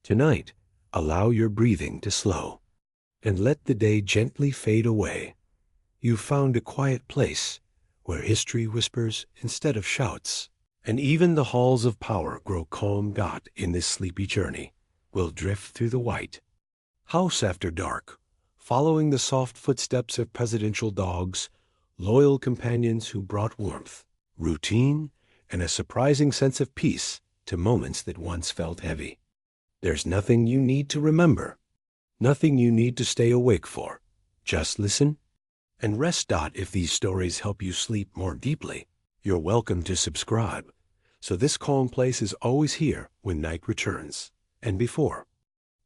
Tonight, allow your breathing to slow, and let the day gently fade away. You've found a quiet place where history whispers instead of shouts, and even the halls of power grow calm. In this sleepy journey, we'll drift through the white house after dark, following the soft footsteps of presidential dogs, loyal companions who brought warmth, routine, and a surprising sense of peace to moments that once felt heavy. There's nothing you need to remember, nothing you need to stay awake for. Just listen and rest. If these stories help you sleep more deeply, you're welcome to subscribe, so this calm place is always here when night returns. And before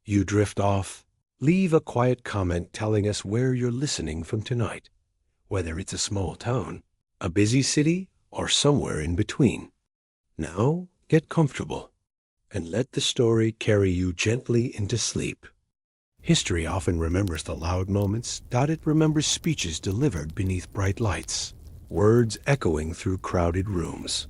you drift off, leave a quiet comment telling us where you're listening from tonight, whether it's a small town, a busy city, or somewhere in between. Now, get comfortable and let the story carry you gently into sleep. History often remembers the loud moments. It remembers speeches delivered beneath bright lights, words echoing through crowded rooms.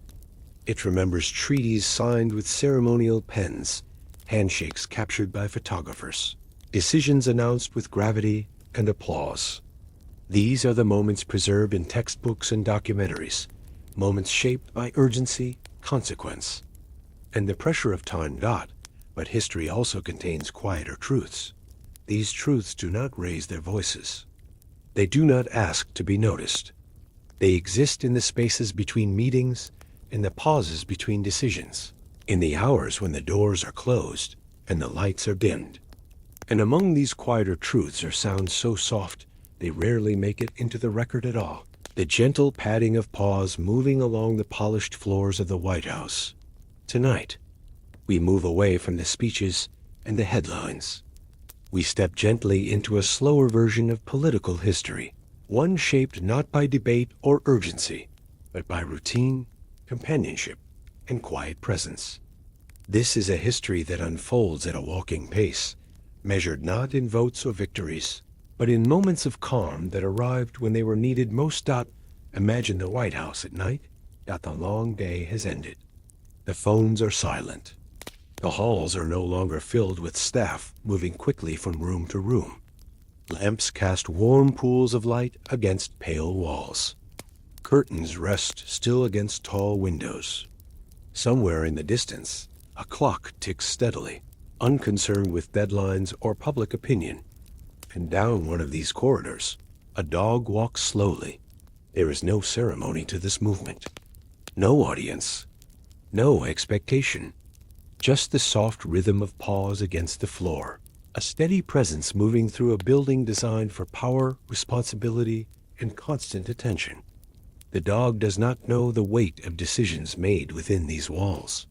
It remembers treaties signed with ceremonial pens, handshakes captured by photographers, decisions announced with gravity and applause. These are the moments preserved in textbooks and documentaries, moments shaped by urgency, consequence, and the pressure of time. But history also contains quieter truths. These truths do not raise their voices. They do not ask to be noticed. They exist in the spaces between meetings, in the pauses between decisions, in the hours when the doors are closed and the lights are dimmed. And among these quieter truths are sounds so soft they rarely make it into the record at all. The gentle padding of paws moving along the polished floors of the White House. Tonight, we move away from the speeches and the headlines. We step gently into a slower version of political history, one shaped not by debate or urgency, but by routine, companionship, and quiet presence. This is a history that unfolds at a walking pace, measured not in votes or victories, but in moments of calm that arrived when they were needed most. Imagine the White House at night. The long day has ended. The phones are silent. The halls are no longer filled with staff moving quickly from room to room. Lamps cast warm pools of light against pale walls. Curtains rest still against tall windows. Somewhere in the distance, a clock ticks steadily, unconcerned with deadlines or public opinion. And down one of these corridors, a dog walks slowly. There is no ceremony to this movement, no audience, no expectation. Just the soft rhythm of paws against the floor, a steady presence moving through a building designed for power, responsibility, and constant attention. The dog does not know the weight of decisions made within these walls.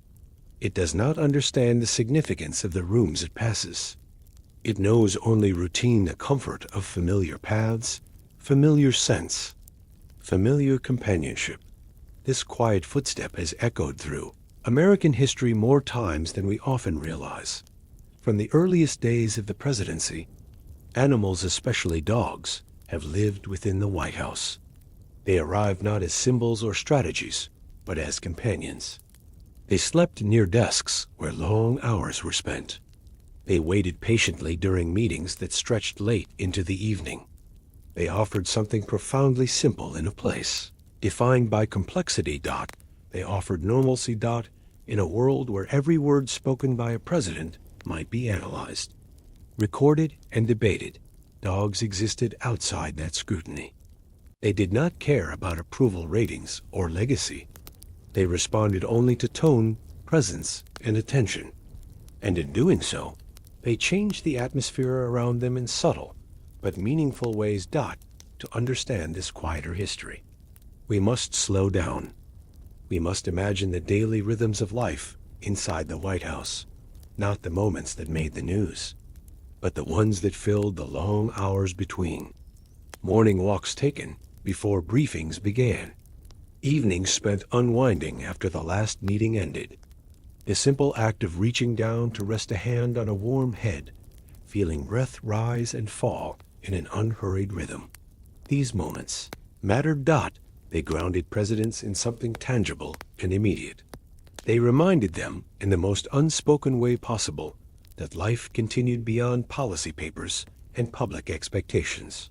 It does not understand the significance of the rooms it passes. It knows only routine, the comfort of familiar paths, familiar scents, familiar companionship. This quiet footstep has echoed through American history more times than we often realize. From the earliest days of the presidency, animals, especially dogs, have lived within the White House. They arrived not as symbols or strategies, but as companions. They slept near desks where long hours were spent. They waited patiently during meetings that stretched late into the evening. They offered something profoundly simple in a place defined by complexity. They offered normalcy. In a world where every word spoken by a president might be analyzed, recorded, and debated, dogs existed outside that scrutiny. They did not care about approval ratings or legacy. They responded only to tone, presence, and attention. And in doing so, they changed the atmosphere around them in subtle but meaningful ways. To understand this quieter history, we must slow down. We must imagine the daily rhythms of life inside the White House, not the moments that made the news, but the ones that filled the long hours between. Morning walks taken before briefings began. Evenings spent unwinding after the last meeting ended. The simple act of reaching down to rest a hand on a warm head, feeling breath rise and fall in an unhurried rhythm. These moments mattered. They grounded presidents in something tangible and immediate. They reminded them, in the most unspoken way possible, that life continued beyond policy papers and public expectations.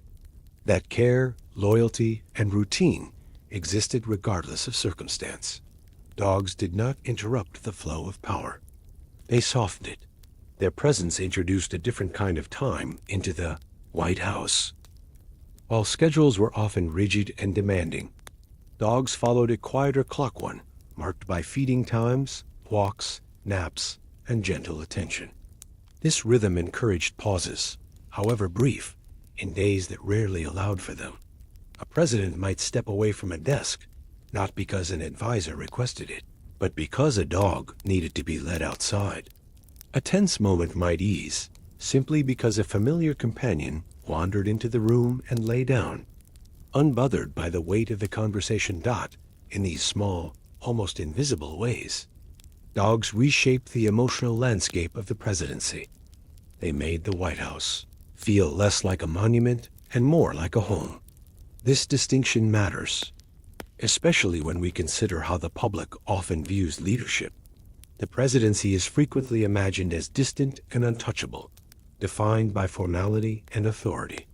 That care, loyalty, and routine existed regardless of circumstance. Dogs did not interrupt the flow of power. They softened it. Their presence introduced a different kind of time into the White House. While schedules were often rigid and demanding, dogs followed a quieter clock one, marked by feeding times, walks, naps, and gentle attention. This rhythm encouraged pauses, however brief, in days that rarely allowed for them. A president might step away from a desk, not because an advisor requested it, but because a dog needed to be let outside. A tense moment might ease, simply because a familiar companion wandered into the room and lay down, unbothered by the weight of the conversation. In these small, almost invisible ways, dogs reshaped the emotional landscape of the presidency. They made the White House feel less like a monument and more like a home. This distinction matters, especially when we consider how the public often views leadership. The presidency is frequently imagined as distant and untouchable, defined by formality and authority.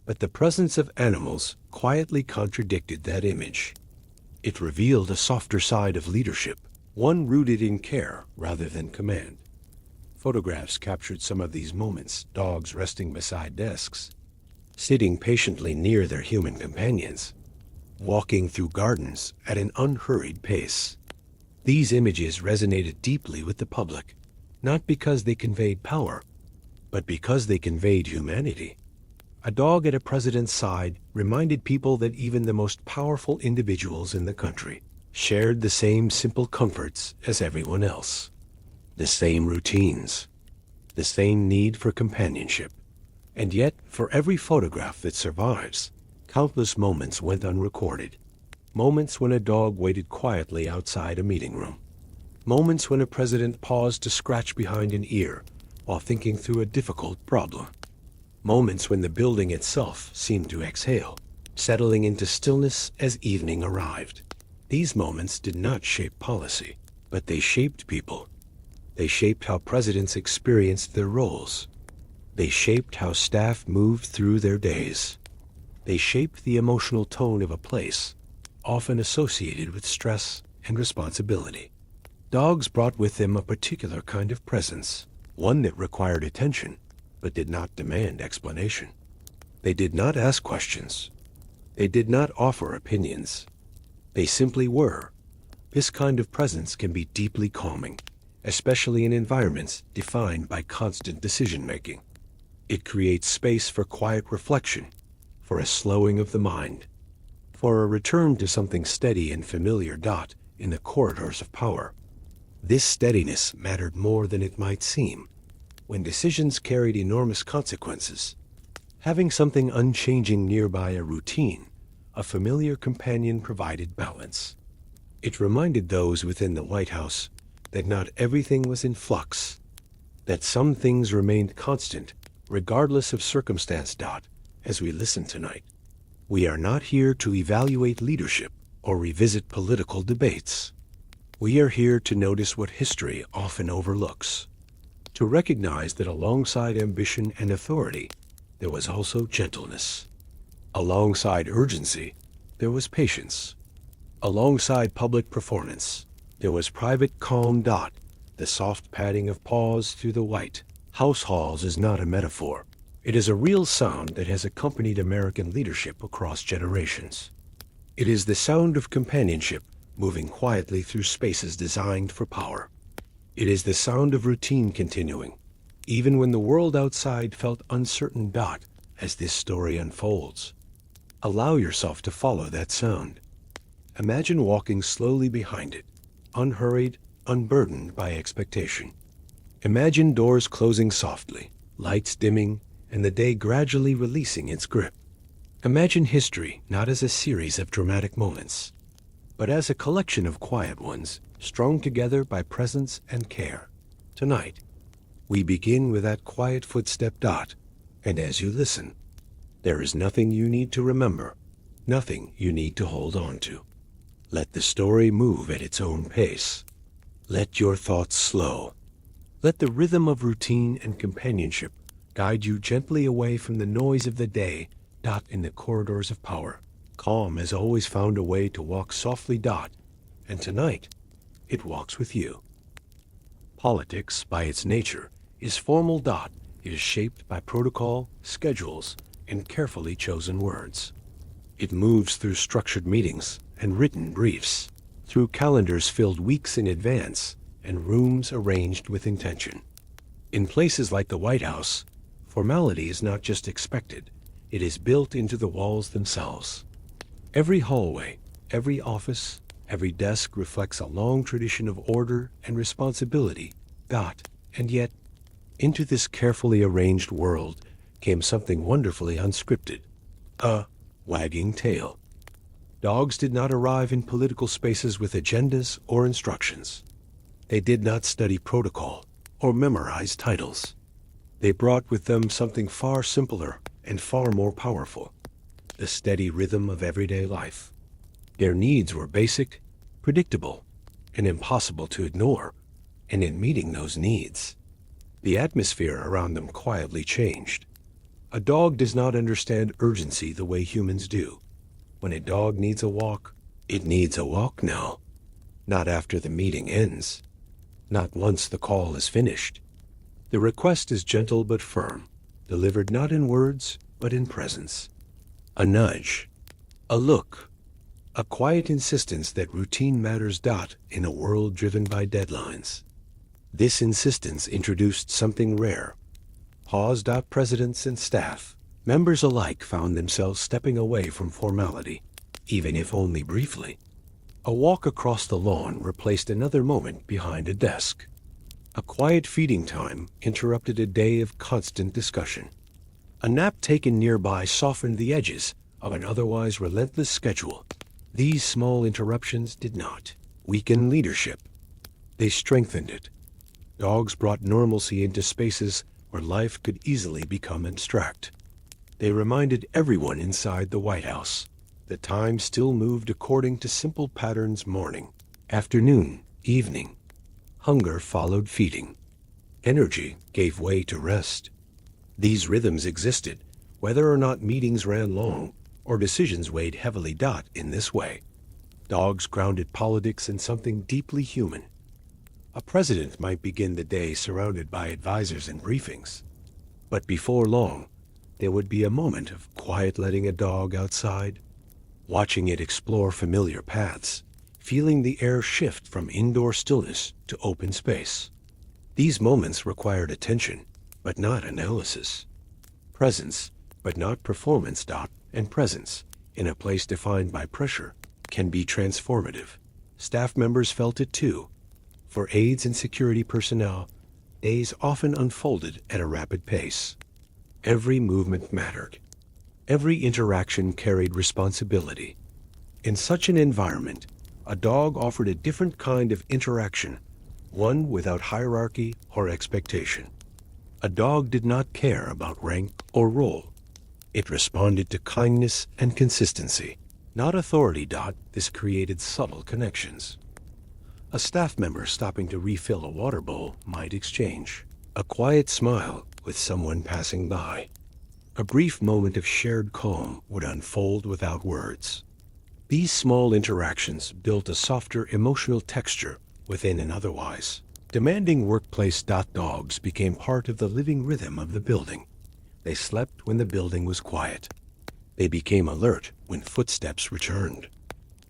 But the presence of animals quietly contradicted that image. It revealed a softer side of leadership, one rooted in care rather than command. Photographs captured some of these moments: dogs resting beside desks, sitting patiently near their human companions, walking through gardens at an unhurried pace. These images resonated deeply with the public, not because they conveyed power, but because they conveyed humanity. A dog at a president's side reminded people that even the most powerful individuals in the country shared the same simple comforts as everyone else. The same routines, the same need for companionship. And yet, for every photograph that survives, countless moments went unrecorded. Moments when a dog waited quietly outside a meeting room. Moments when a president paused to scratch behind an ear while thinking through a difficult problem. Moments when the building itself seemed to exhale, settling into stillness as evening arrived. These moments did not shape policy, but they shaped people. They shaped how presidents experienced their roles. They shaped how staff moved through their days. They shaped the emotional tone of a place, often associated with stress and responsibility. Dogs brought with them a particular kind of presence, one that required attention, but did not demand explanation. They did not ask questions. They did not offer opinions. They simply were. This kind of presence can be deeply calming, especially in environments defined by constant decision-making. It creates space for quiet reflection, for a slowing of the mind, for a return to something steady and familiar. In the corridors of power, this steadiness mattered more than it might seem. When decisions carried enormous consequences, having something unchanging nearby, a routine, a familiar companion, provided balance. It reminded those within the White House that not everything was in flux, that some things remained constant, regardless of circumstance. As we listen tonight, we are not here to evaluate leadership or revisit political debates. We are here to notice what history often overlooks, to recognize that alongside ambition and authority, there was also gentleness. Alongside urgency, there was patience. Alongside public performance, there was private calm. The soft padding of pause through the White House halls is not a metaphor. It is a real sound that has accompanied American leadership across generations. It is the sound of companionship moving quietly through spaces designed for power. It is the sound of routine continuing, even when the world outside felt uncertain. As this story unfolds, allow yourself to follow that sound. Imagine walking slowly behind it, unhurried, unburdened by expectation. Imagine doors closing softly, lights dimming, and the day gradually releasing its grip. Imagine history not as a series of dramatic moments, but as a collection of quiet ones, strung together by presence and care. Tonight, we begin with that quiet footstep. And as you listen, there is nothing you need to remember, nothing you need to hold on to. Let the story move at its own pace. Let your thoughts slow. Let the rhythm of routine and companionship guide you gently away from the noise of the day. In the corridors of power, calm has always found a way to walk softly. And tonight, it walks with you. Politics, by its nature, is formal. It is shaped by protocol, schedules, and carefully chosen words. It moves through structured meetings and written briefs, through calendars filled weeks in advance, and rooms arranged with intention. In places like the White House, formality is not just expected, it is built into the walls themselves. Every hallway, every office, every desk reflects a long tradition of order and responsibility. And yet, into this carefully arranged world came something wonderfully unscripted. A wagging tail. Dogs did not arrive in political spaces with agendas or instructions. They did not study protocol or memorize titles. They brought with them something far simpler and far more powerful: the steady rhythm of everyday life. Their needs were basic, predictable, and impossible to ignore, and in meeting those needs, the atmosphere around them quietly changed. A dog does not understand urgency the way humans do. When a dog needs a walk, it needs a walk now. Not after the meeting ends. Not once the call is finished. The request is gentle but firm, delivered not in words, but in presence. A nudge, a look, a quiet insistence that routine matters. In a world driven by deadlines, this insistence introduced something rare. Pause. Presidents and staff, members alike, found themselves stepping away from formality, even if only briefly. A walk across the lawn replaced another moment behind a desk. A quiet feeding time interrupted a day of constant discussion. A nap taken nearby softened the edges of an otherwise relentless schedule. These small interruptions did not weaken leadership. They strengthened it. Dogs brought normalcy into spaces where life could easily become abstract. They reminded everyone inside the White House that time still moved according to simple patterns: morning, afternoon, evening. Hunger followed feeding. Energy gave way to rest. These rhythms existed whether or not meetings ran long or decisions weighed heavily. In this way, dogs grounded politics in something deeply human. A president might begin the day surrounded by advisors and briefings, but before long, there would be a moment of quiet, letting a dog outside, watching it explore familiar paths, feeling the air shift from indoor stillness to open space. These moments required attention, but not analysis. Presence, but not performance. And presence, in a place defined by pressure, can be transformative. Staff members felt it too. For aides and security personnel, days often unfolded at a rapid pace. Every movement mattered. Every interaction carried responsibility. In such an environment, a dog offered a different kind of interaction, one without hierarchy or expectation. A dog did not care about rank or role. It responded to kindness and consistency, not authority. This created subtle connections. A staff member stopping to refill a water bowl might exchange a quiet smile with someone passing by. A brief moment of shared calm would unfold without words. These small interactions built a softer emotional texture within an otherwise demanding workplace. Dogs became part of the living rhythm of the building. They slept when the building was quiet. They became alert when footsteps returned.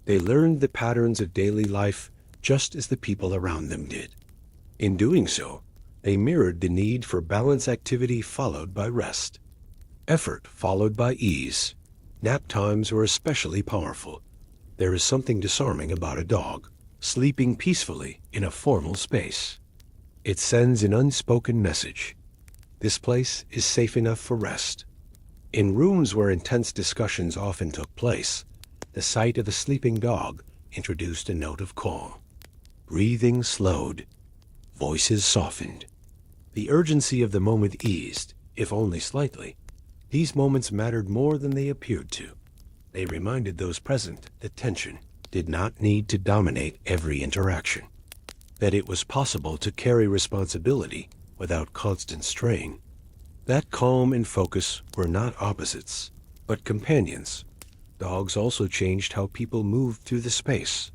They learned the patterns of daily life just as the people around them did. In doing so, they mirrored the need for balance: activity followed by rest, effort followed by ease. Nap times were especially powerful. There is something disarming about a dog sleeping peacefully in a formal space. It sends an unspoken message: this place is safe enough for rest. In rooms where intense discussions often took place, the sight of a sleeping dog introduced a note of calm. Breathing slowed. Voices softened. The urgency of the moment eased, if only slightly. These moments mattered more than they appeared to. They reminded those present that tension did not need to dominate every interaction. that it was possible to carry responsibility without constant strain. That calm and focus were not opposites, but companions. Dogs also changed how people moved through the space.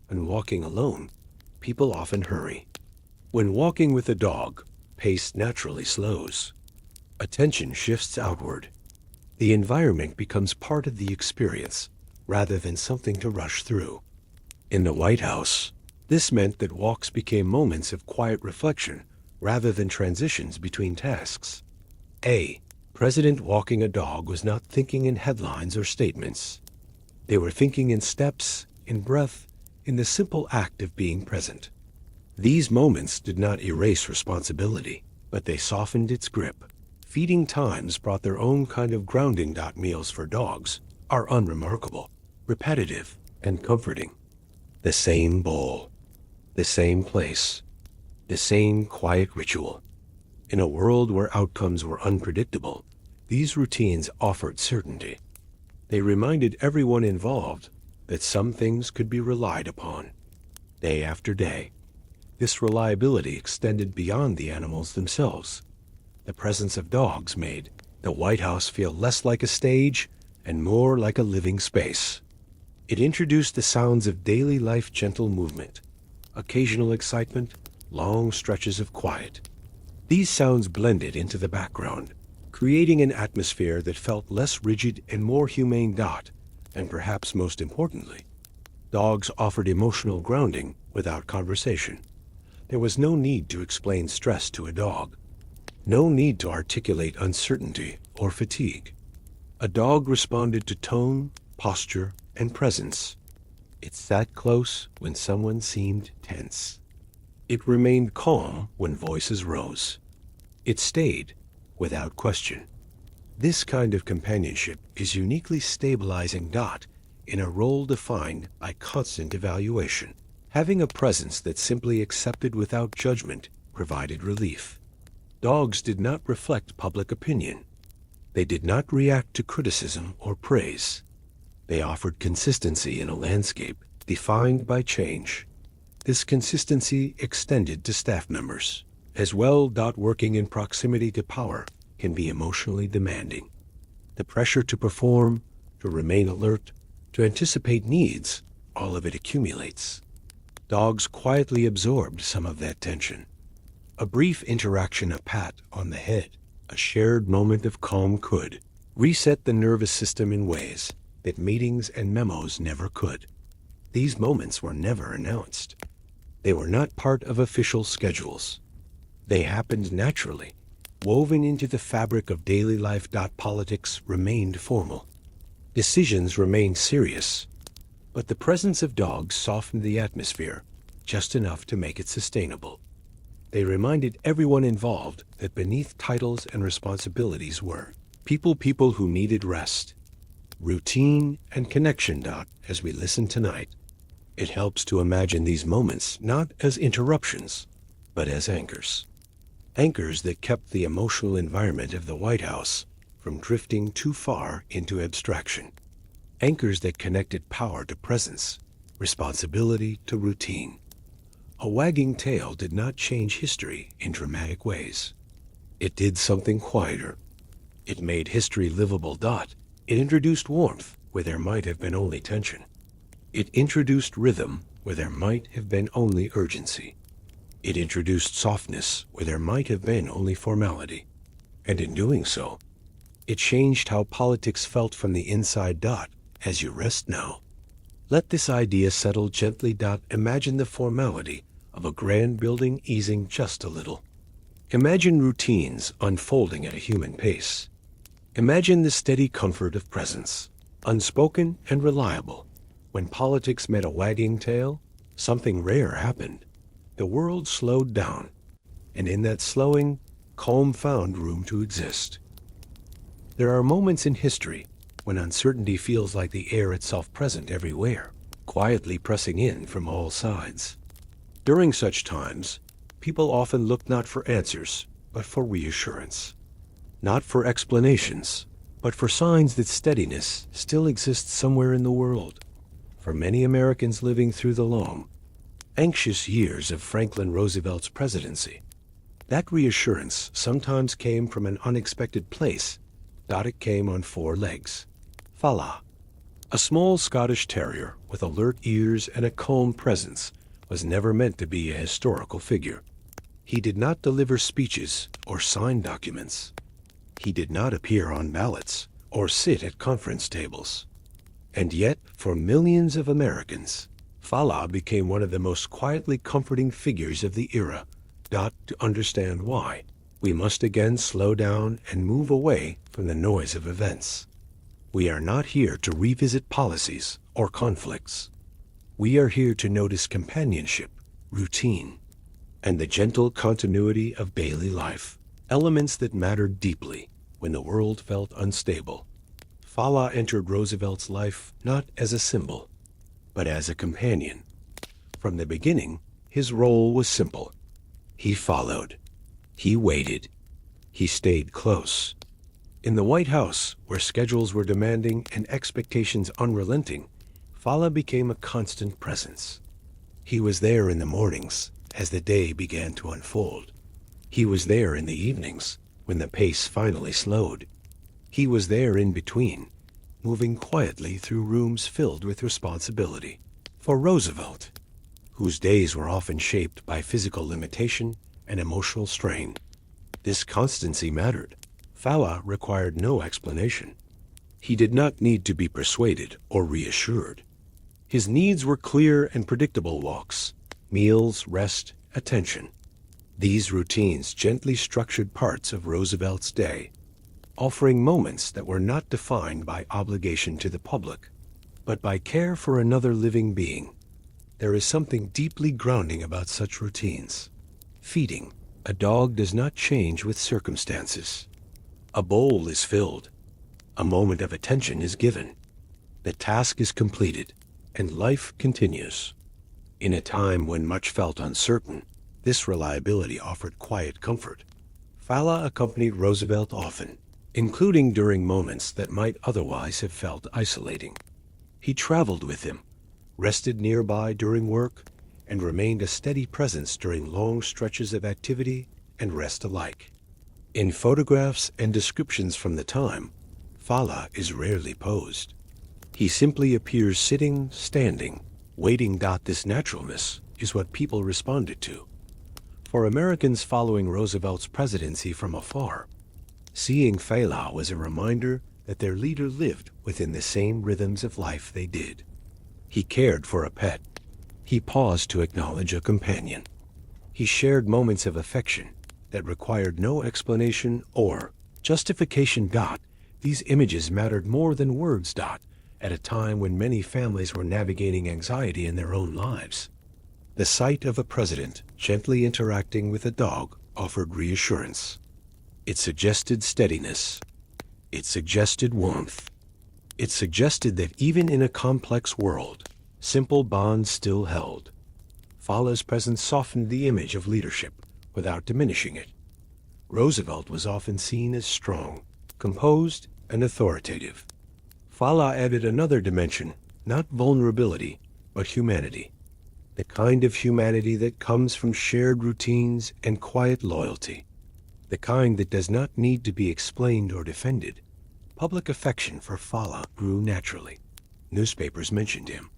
When walking alone, people often hurry. When walking with a dog, pace naturally slows. Attention shifts outward. The environment becomes part of the experience, rather than something to rush through. In the White House, this meant that walks became moments of quiet reflection, rather than transitions between tasks. A president walking a dog was not thinking in headlines or statements. They were thinking in steps, in breath, in the simple act of being present. These moments did not erase responsibility, but they softened its grip. Feeding times brought their own kind of grounding. Meals for dogs are unremarkable, repetitive, and comforting. The same bowl, the same place, the same quiet ritual. In a world where outcomes were unpredictable, these routines offered certainty. They reminded everyone involved that some things could be relied upon, day after day. This reliability extended beyond the animals themselves. The presence of dogs made the White House feel less like a stage and more like a living space. It introduced the sounds of daily life, gentle movement, occasional excitement, long stretches of quiet. These sounds blended into the background, creating an atmosphere that felt less rigid and more humane. And perhaps most importantly, dogs offered emotional grounding without conversation. There was no need to explain stress to a dog, no need to articulate uncertainty or fatigue. A dog responded to tone, posture, and presence. It sat close when someone seemed tense. It remained calm when voices rose. It stayed without question. This kind of companionship is uniquely stabilizing. In a role defined by constant evaluation. Having a presence that simply accepted without judgment provided relief. Dogs did not reflect public opinion. They did not react to criticism or praise. They offered consistency in a landscape defined by change. This consistency extended to staff members as well. Working in proximity to power can be emotionally demanding. The pressure to perform, to remain alert, to anticipate needs, all of it accumulates. Dogs quietly absorbed some of that tension. A brief interaction, a pat on the head, a shared moment of calm could reset the nervous system in ways that meetings and memos never could. These moments were never announced. They were not part of official schedules. They happened naturally, woven into the fabric of daily life. Politics remained formal. Decisions remained serious. But the presence of dogs softened the atmosphere just enough to make it sustainable. They reminded everyone involved that beneath titles and responsibilities were people who needed rest, routine, and connection. As we listen tonight, it helps to imagine these moments not as interruptions, but as anchors. Anchors that kept the emotional environment of the White House from drifting too far into abstraction. Anchors that connected power to presence, responsibility to routine. A wagging tail did not change history in dramatic ways. It did something quieter. It made history livable. It introduced warmth where there might have been only tension. It introduced rhythm where there might have been only urgency. It introduced softness where there might have been only formality. And in doing so, it changed how politics felt from the inside. As you rest now, let this idea settle gently. Imagine the formality of a grand building easing just a little. Imagine routines unfolding at a human pace. Imagine the steady comfort of presence, unspoken and reliable. When politics met a wagging tail, something rare happened. The world slowed down, and in that slowing, calm found room to exist. There are moments in history when uncertainty feels like the air itself, present everywhere, quietly pressing in from all sides. During such times, people often look not for answers, but for reassurance. Not for explanations, but for signs that steadiness still exists somewhere in the world. For many Americans living through the long anxious years of Franklin Roosevelt's presidency. That reassurance sometimes came from an unexpected place. It came on four legs. Fala, a small Scottish terrier with alert ears and a calm presence, was never meant to be a historical figure. He did not deliver speeches or sign documents. He did not appear on ballots or sit at conference tables. And yet, for millions of Americans, Fala became one of the most quietly comforting figures of the era. To understand why, we must again slow down and move away from the noise of events. We are not here to revisit policies or conflicts. We are here to notice companionship, routine, and the gentle continuity of daily life, elements that mattered deeply when the world felt unstable. Fala entered Roosevelt's life not as a symbol, but as a companion. From the beginning, his role was simple. He followed. He waited. He stayed close. In the White House, where schedules were demanding and expectations unrelenting, Fala became a constant presence. He was there in the mornings as the day began to unfold. He was there in the evenings when the pace finally slowed. He was there in between, moving quietly through rooms filled with responsibility. For Roosevelt, whose days were often shaped by physical limitation and emotional strain, this constancy mattered. Fala required no explanation. He did not need to be persuaded or reassured. His needs were clear and predictable: walks, meals, rest, attention. These routines gently structured parts of Roosevelt's day, offering moments that were not defined by obligation to the public, but by care for another living being. There is something deeply grounding about such routines. Feeding. A dog does not change with circumstances. A bowl is filled. A moment of attention is given. The task is completed, and life continues. In a time when much felt uncertain, this reliability offered quiet comfort. Fala accompanied Roosevelt often, including during moments that might otherwise have felt isolating. He traveled with him, rested nearby during work, and remained a steady presence during long stretches of activity and rest alike. In photographs and descriptions from the time, Fala is rarely posed. He simply appears sitting, standing, waiting. This naturalness is what people responded to. For Americans following Roosevelt's presidency from afar, seeing Fala was a reminder that their leader lived within the same rhythms of life they did. He cared for a pet. He paused to acknowledge a companion. He shared moments of affection that required no explanation or justification. These images mattered more than words. At a time when many families were navigating anxiety in their own lives, the sight of a president gently interacting with a dog offered reassurance. It suggested steadiness. It suggested warmth. It suggested that even in a complex world, simple bonds still held. Fala's presence softened the image of leadership without diminishing it. Roosevelt was often seen as strong, composed, and authoritative. Fala added another dimension, not vulnerability, but humanity. The kind of humanity that comes from shared routines and quiet loyalty. The kind that does not need to be explained or defended. Public affection for Fala grew naturally. Newspapers mentioned him.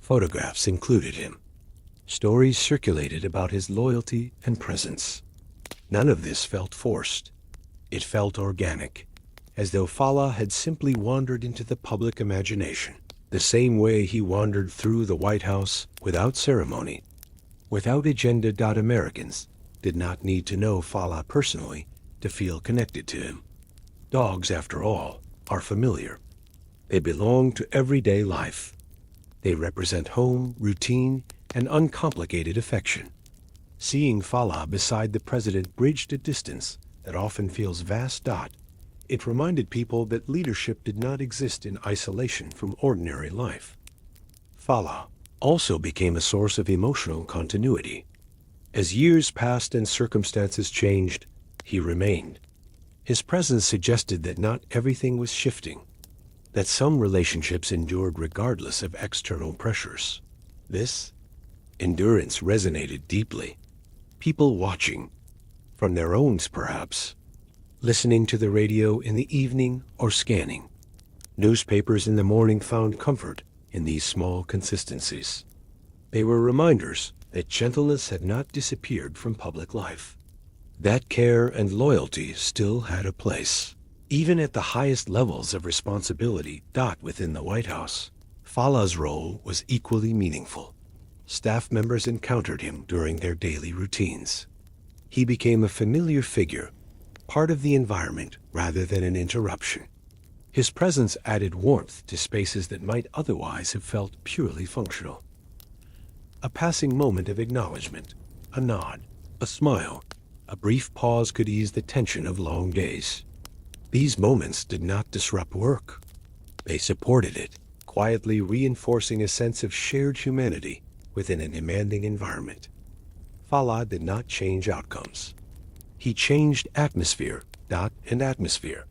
Photographs included him. Stories circulated about his loyalty and presence. None of this felt forced. It felt organic, as though Fala had simply wandered into the public imagination, the same way he wandered through the White House without ceremony, without agenda. Americans did not need to know Fala personally to feel connected to him. Dogs, after all, are familiar. They belong to everyday life. They represent home, routine, and uncomplicated affection. Seeing Fala beside the president bridged a distance that often feels vast. It reminded people that leadership did not exist in isolation from ordinary life. Fala also became a source of emotional continuity. As years passed and circumstances changed, he remained. His presence suggested that not everything was shifting, that some relationships endured regardless of external pressures. This Endurance resonated deeply. People watching, from their own perhaps, listening to the radio in the evening or scanning. Newspapers in the morning found comfort in these small consistencies. They were reminders that gentleness had not disappeared from public life, that care and loyalty still had a place. Even at the highest levels of responsibility within the White House, Fala's role was equally meaningful. Staff members encountered him during their daily routines. He became a familiar figure, part of the environment rather than an interruption. His presence added warmth to spaces that might otherwise have felt purely functional. A passing moment of acknowledgement, a nod, a smile, a brief pause could ease the tension of long days. These moments did not disrupt work. They supported it, quietly reinforcing a sense of shared humanity within a demanding environment. Fala did not change outcomes. He changed atmosphere, and atmosphere,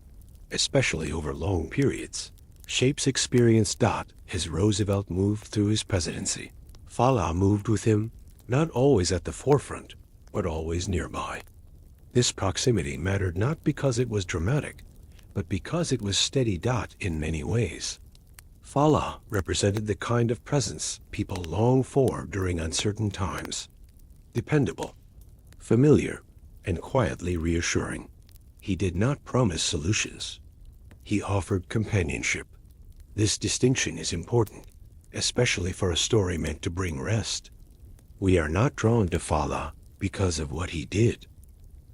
especially over long periods, shapes experience. As Roosevelt moved through his presidency, Fala moved with him, not always at the forefront, but always nearby. This proximity mattered not because it was dramatic, but because it was steady. In many ways, Fala represented the kind of presence people long for during uncertain times. Dependable, familiar, and quietly reassuring. He did not promise solutions. He offered companionship. This distinction is important, especially for a story meant to bring rest. We are not drawn to Fala because of what he did,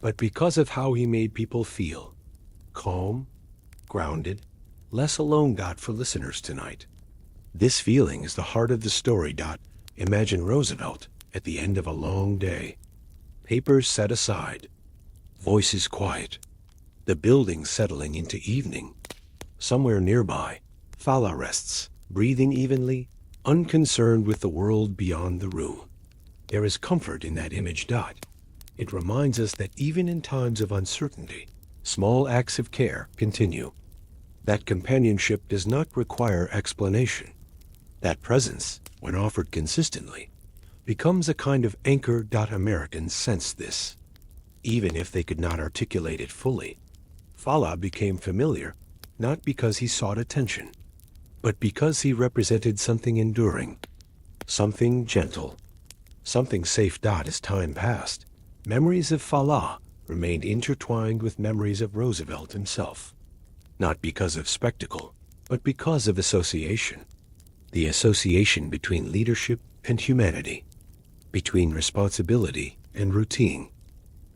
but because of how he made people feel. Calm, grounded, less alone. For listeners tonight, this feeling is the heart of the story. Imagine Roosevelt at the end of a long day. Papers set aside, voices quiet, the building settling into evening. Somewhere nearby, Fala rests, breathing evenly, unconcerned with the world beyond the room. There is comfort in that image. It reminds us that even in times of uncertainty, small acts of care continue. That companionship does not require explanation. That presence, when offered consistently, becomes a kind of anchor. Americans sense this, even if they could not articulate it fully. Fala became familiar, not because he sought attention, but because he represented something enduring, something gentle, something safe. As time passed, memories of Fala remained intertwined with memories of Roosevelt himself, not because of spectacle, but because of association. The association between leadership and humanity, between responsibility and routine,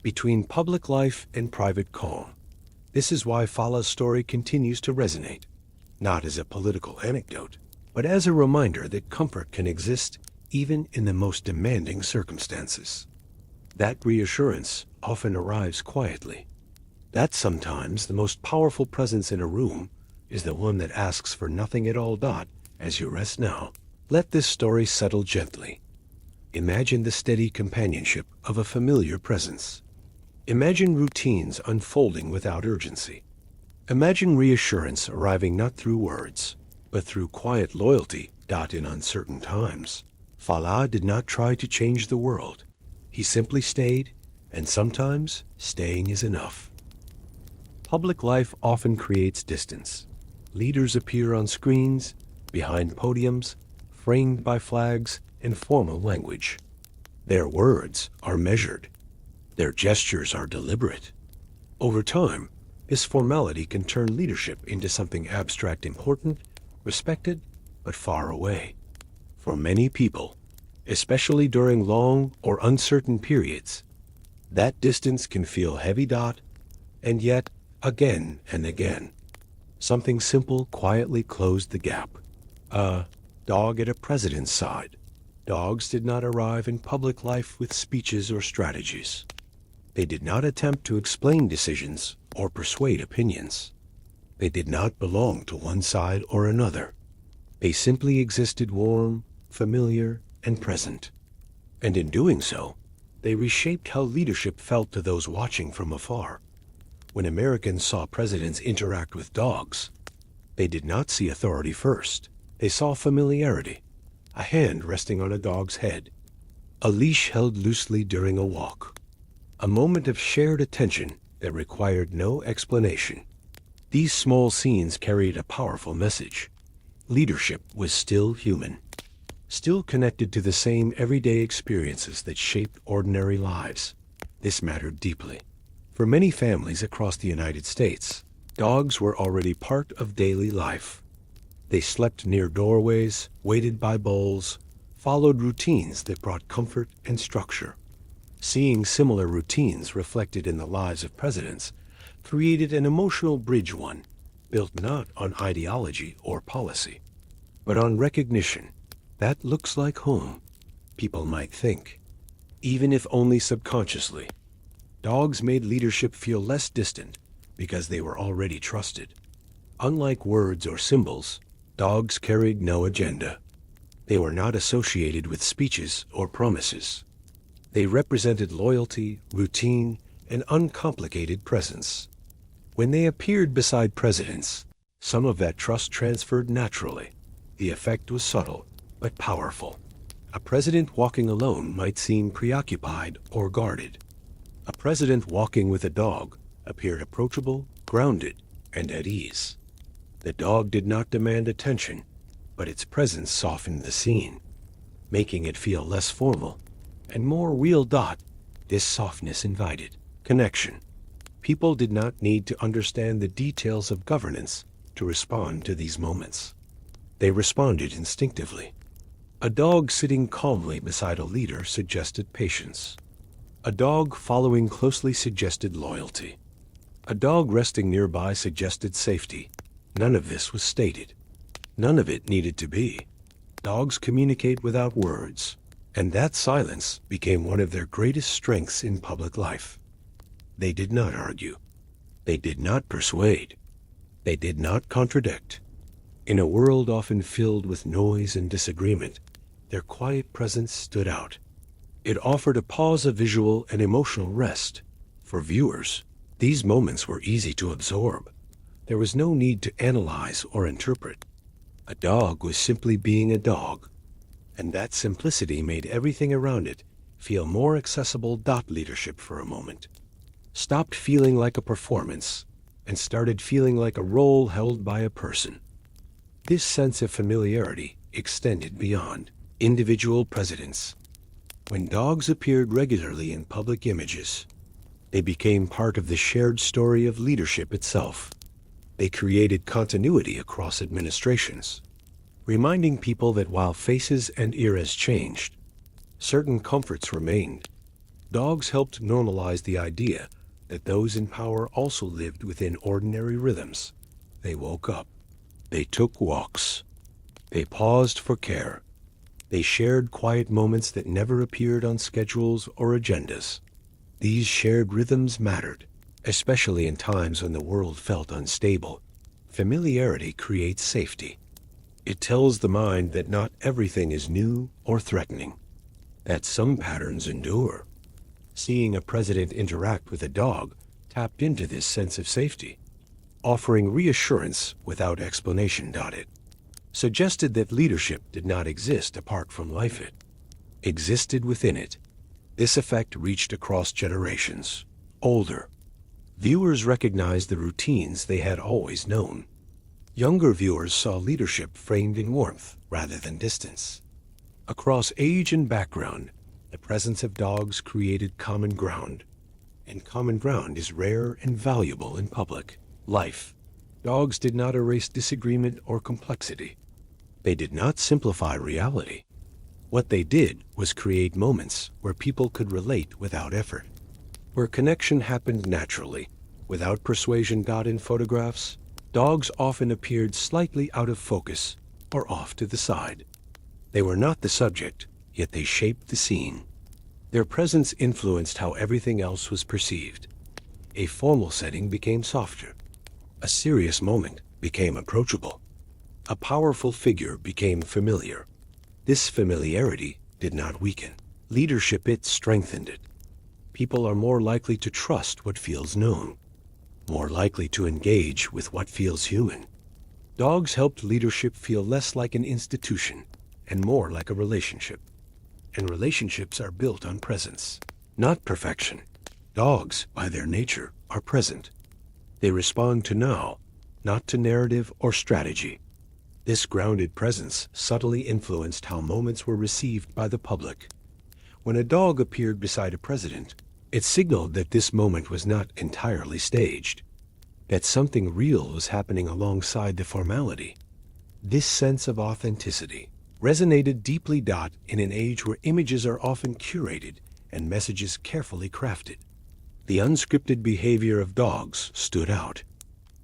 between public life and private calm. This is why Fala's story continues to resonate, not as a political anecdote, but as a reminder that comfort can exist even in the most demanding circumstances. That reassurance often arrives quietly. That sometimes the most powerful presence in a room is the one that asks for nothing at all. As you rest now, let this story settle gently. Imagine the steady companionship of a familiar presence. Imagine routines unfolding without urgency. Imagine reassurance arriving not through words, but through quiet loyalty. In uncertain times, Fala did not try to change the world. He simply stayed, and sometimes staying is enough. Public life often creates distance. Leaders appear on screens, behind podiums, framed by flags and formal language. Their words are measured. Their gestures are deliberate. Over time, this formality can turn leadership into something abstract, important, respected, but far away. For many people, especially during long or uncertain periods, that distance can feel heavy. And yet, again and again, something simple quietly closed the gap. A dog at a president's side. Dogs did not arrive in public life with speeches or strategies. They did not attempt to explain decisions or persuade opinions. They did not belong to one side or another. They simply existed, warm, familiar, and present. And in doing so, they reshaped how leadership felt to those watching from afar. When Americans saw presidents interact with dogs, they did not see authority first. They saw familiarity, a hand resting on a dog's head, A leash held loosely during a walk. A moment of shared attention that required no explanation. These small scenes carried a powerful message. Leadership was still human, still connected to the same everyday experiences that shaped ordinary lives. This mattered deeply. For many families across the United States, dogs were already part of daily life. They slept near doorways, waited by bowls, followed routines that brought comfort and structure. Seeing similar routines reflected in the lives of presidents created an emotional bridge, one built not on ideology or policy, but on recognition. That looks like home, people might think, even if only subconsciously. Dogs made leadership feel less distant because they were already trusted. Unlike words or symbols, dogs carried no agenda. They were not associated with speeches or promises. They represented loyalty, routine, and uncomplicated presence. When they appeared beside presidents, some of that trust transferred naturally. The effect was subtle, but powerful. A president walking alone might seem preoccupied or guarded. A president walking with a dog appeared approachable, grounded, and at ease. The dog did not demand attention, but its presence softened the scene, making it feel less formal and more real. This softness invited connection. People did not need to understand the details of governance to respond to these moments. They responded instinctively. A dog sitting calmly beside a leader suggested patience. A dog following closely suggested loyalty. A dog resting nearby suggested safety. None of this was stated. None of it needed to be. Dogs communicate without words, and that silence became one of their greatest strengths in public life. They did not argue. They did not persuade. They did not contradict. In a world often filled with noise and disagreement, their quiet presence stood out. It offered a pause of visual and emotional rest. For viewers, these moments were easy to absorb. There was no need to analyze or interpret. A dog was simply being a dog, and that simplicity made everything around it feel more accessible. Leadership for a moment stopped feeling like a performance and started feeling like a role held by a person. This sense of familiarity extended beyond individual presidents. When dogs appeared regularly in public images, they became part of the shared story of leadership itself. They created continuity across administrations, reminding people that while faces and eras changed, certain comforts remained. Dogs helped normalize the idea that those in power also lived within ordinary rhythms. They woke up. They took walks. They paused for care. They shared quiet moments that never appeared on schedules or agendas. These shared rhythms mattered, especially in times when the world felt unstable. Familiarity creates safety. It tells the mind that not everything is new or threatening, that some patterns endure. Seeing a president interact with a dog tapped into this sense of safety, offering reassurance without explanation. It suggested that leadership did not exist apart from life, it existed within it. This effect reached across generations. Older viewers recognized the routines they had always known. Younger viewers saw leadership framed in warmth rather than distance. Across age and background, the presence of dogs created common ground, and common ground is rare and valuable in public life. Dogs did not erase disagreement or complexity. They did not simplify reality. What they did was create moments where people could relate without effort, where connection happened naturally, without persuasion. In photographs, dogs often appeared slightly out of focus or off to the side. They were not the subject, yet they shaped the scene. Their presence influenced how everything else was perceived. A formal setting became softer. A serious moment became approachable. A powerful figure became familiar. This familiarity did not weaken leadership, it strengthened it. People are more likely to trust what feels known, more likely to engage with what feels human. Dogs helped leadership feel less like an institution and more like a relationship. and relationships are built on presence, not perfection. Dogs, by their nature, are present. They respond to now, not to narrative or strategy. This grounded presence subtly influenced how moments were received by the public. When a dog appeared beside a president, it signaled that this moment was not entirely staged, that something real was happening alongside the formality. This sense of authenticity resonated deeply. In an age where images are often curated and messages carefully crafted, the unscripted behavior of dogs stood out.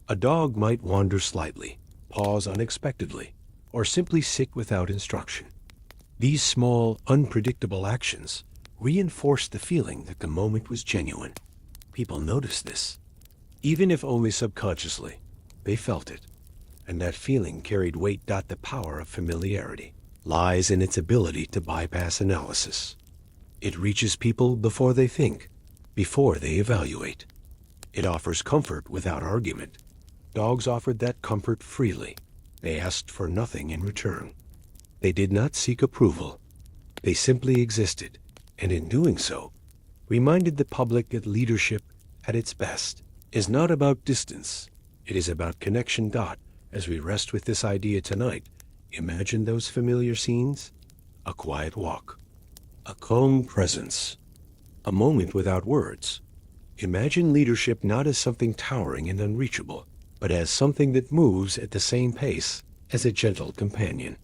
A dog might wander slightly, pause unexpectedly, or simply sit without instruction. These small, unpredictable actions reinforced the feeling that the moment was genuine. People noticed this. Even if only subconsciously, they felt it. And that feeling carried weight. The power of familiarity lies in its ability to bypass analysis. It reaches people before they think, before they evaluate. It offers comfort without argument. Dogs offered that comfort freely. They asked for nothing in return. They did not seek approval. They simply existed, and in doing so, reminded the public that leadership, at its best, is not about distance. It is about connection. As we rest with this idea tonight, imagine those familiar scenes: a quiet walk, a calm presence, a moment without words. Imagine leadership not as something towering and unreachable, but as something that moves at the same pace as a gentle companion.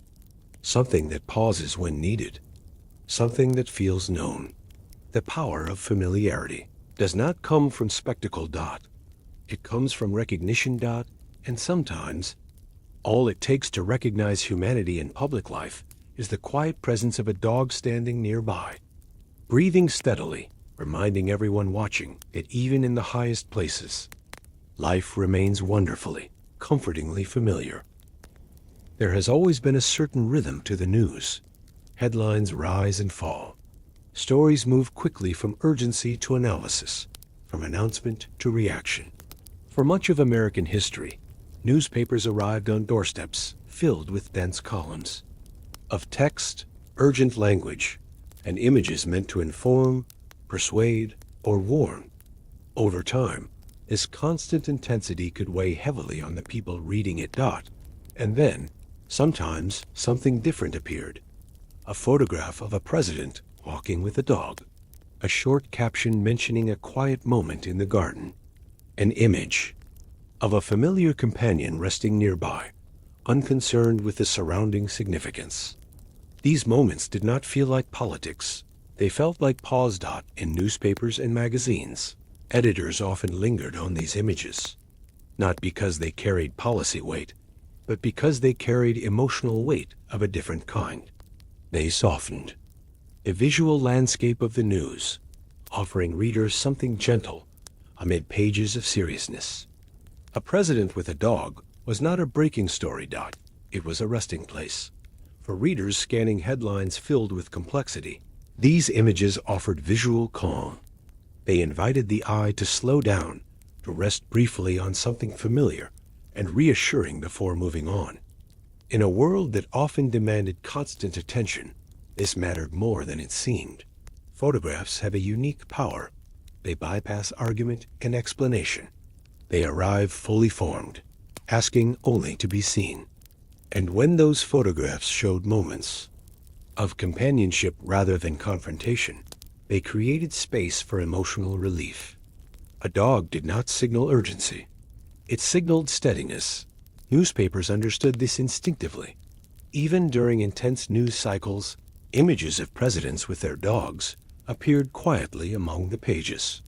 Something that pauses when needed. Something that feels known. The power of familiarity does not come from spectacle. It comes from recognition. And sometimes, all it takes to recognize humanity in public life is the quiet presence of a dog standing nearby, breathing steadily, reminding everyone watching that even in the highest places, life remains wonderfully, comfortingly familiar. There has always been a certain rhythm to the news. Headlines rise and fall. Stories move quickly from urgency to analysis, from announcement to reaction. For much of American history, newspapers arrived on doorsteps filled with dense columns of text, urgent language, and images meant to inform, persuade, or warn. Over time, this constant intensity could weigh heavily on the people reading it. And then, sometimes, something different appeared. A photograph of a president walking with a dog. A short caption mentioning a quiet moment in the garden. An image of a familiar companion resting nearby, unconcerned with the surrounding significance. These moments did not feel like politics. They felt like pause. In newspapers and magazines, editors often lingered on these images, not because they carried policy weight, but because they carried emotional weight of a different kind. They softened a visual landscape of the news, offering readers something gentle amid pages of seriousness. A president with a dog was not a breaking story. It was a resting place. For readers scanning headlines filled with complexity, these images offered visual calm. They invited the eye to slow down, to rest briefly on something familiar and reassuring before moving on. In a world that often demanded constant attention, this mattered more than it seemed. Photographs have a unique power. They bypass argument and explanation. They arrive fully formed, asking only to be seen. And when those photographs showed moments of companionship rather than confrontation, they created space for emotional relief. A dog did not signal urgency. It signaled steadiness. Newspapers understood this instinctively. Even during intense news cycles, images of presidents with their dogs appeared quietly among the pages.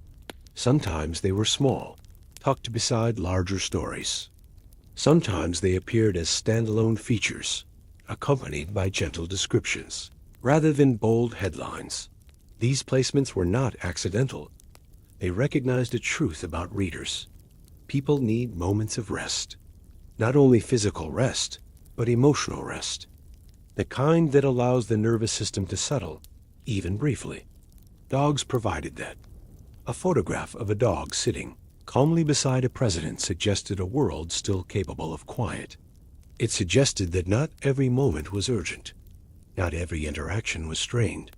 Sometimes they were small, tucked beside larger stories. Sometimes they appeared as standalone features, accompanied by gentle descriptions, rather than bold headlines. These placements were not accidental. They recognized a truth about readers. People need moments of rest. Not only physical rest, but emotional rest. The kind that allows the nervous system to settle, even briefly. Dogs provided that. A photograph of a dog sitting calmly beside a president suggested a world still capable of quiet. It suggested that not every moment was urgent. Not every interaction was strained.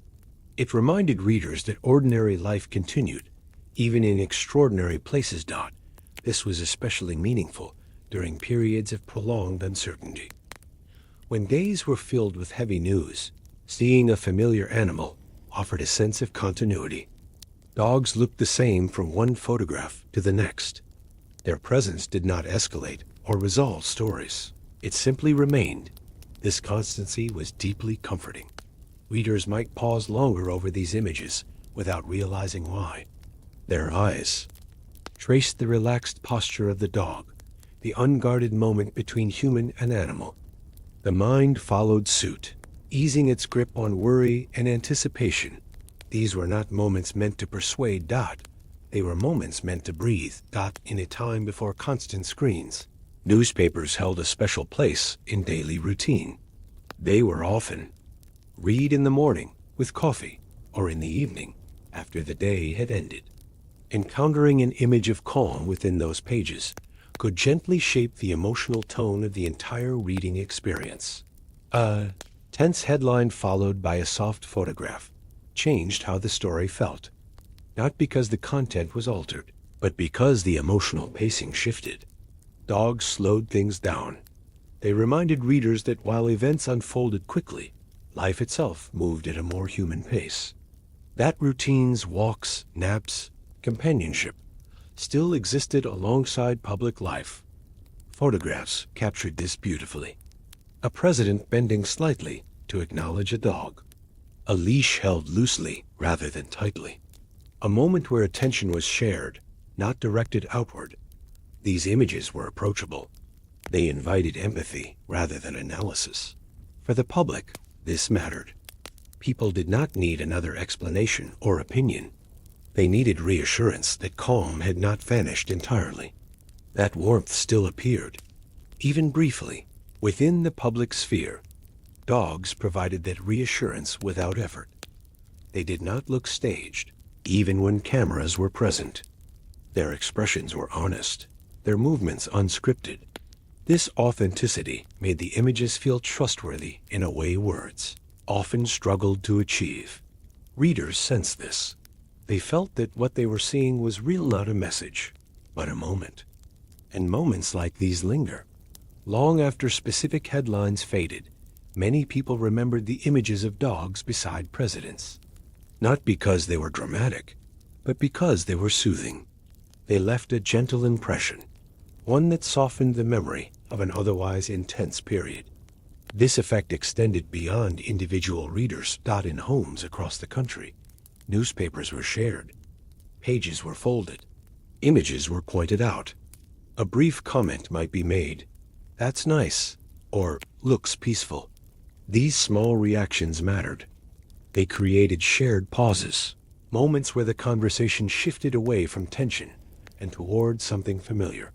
It reminded readers that ordinary life continued, even in extraordinary places. This was especially meaningful during periods of prolonged uncertainty. When days were filled with heavy news, seeing a familiar animal offered a sense of continuity. Dogs looked the same from one photograph to the next. Their presence did not escalate or resolve stories. It simply remained. This constancy was deeply comforting. Readers might pause longer over these images without realizing why. Their eyes traced the relaxed posture of the dog, the unguarded moment between human and animal. The mind followed suit, easing its grip on worry and anticipation. These were not moments meant to persuade. They were moments meant to breathe. In a time before constant screens, newspapers held a special place in daily routine. They were often read in the morning with coffee or in the evening after the day had ended. Encountering an image of calm within those pages could gently shape the emotional tone of the entire reading experience. A tense headline followed by a soft photograph changed how the story felt, not because the content was altered, but because the emotional pacing shifted. Dogs slowed things down. They reminded readers that while events unfolded quickly, life itself moved at a more human pace. That routines, walks, naps, companionship still existed alongside public life. Photographs captured this beautifully. A president bending slightly to acknowledge a dog. A leash held loosely rather than tightly. A moment where attention was shared, not directed outward. These images were approachable. They invited empathy rather than analysis. For the public, this mattered. People did not need another explanation or opinion. They needed reassurance that calm had not vanished entirely. That warmth still appeared, even briefly, within the public sphere. Dogs provided that reassurance without effort. They did not look staged, even when cameras were present. Their expressions were honest, their movements unscripted. This authenticity made the images feel trustworthy in a way words often struggled to achieve. Readers sensed this. They felt that what they were seeing was real, not a message, but a moment. And moments like these linger. Long after specific headlines faded, many people remembered the images of dogs beside presidents. Not because they were dramatic, but because they were soothing. They left a gentle impression, one that softened the memory of an otherwise intense period. This effect extended beyond individual readers. In homes across the country, newspapers were shared, pages were folded, images were pointed out. A brief comment might be made, "That's nice," or "Looks peaceful." These small reactions mattered. They created shared pauses, moments where the conversation shifted away from tension and toward something familiar.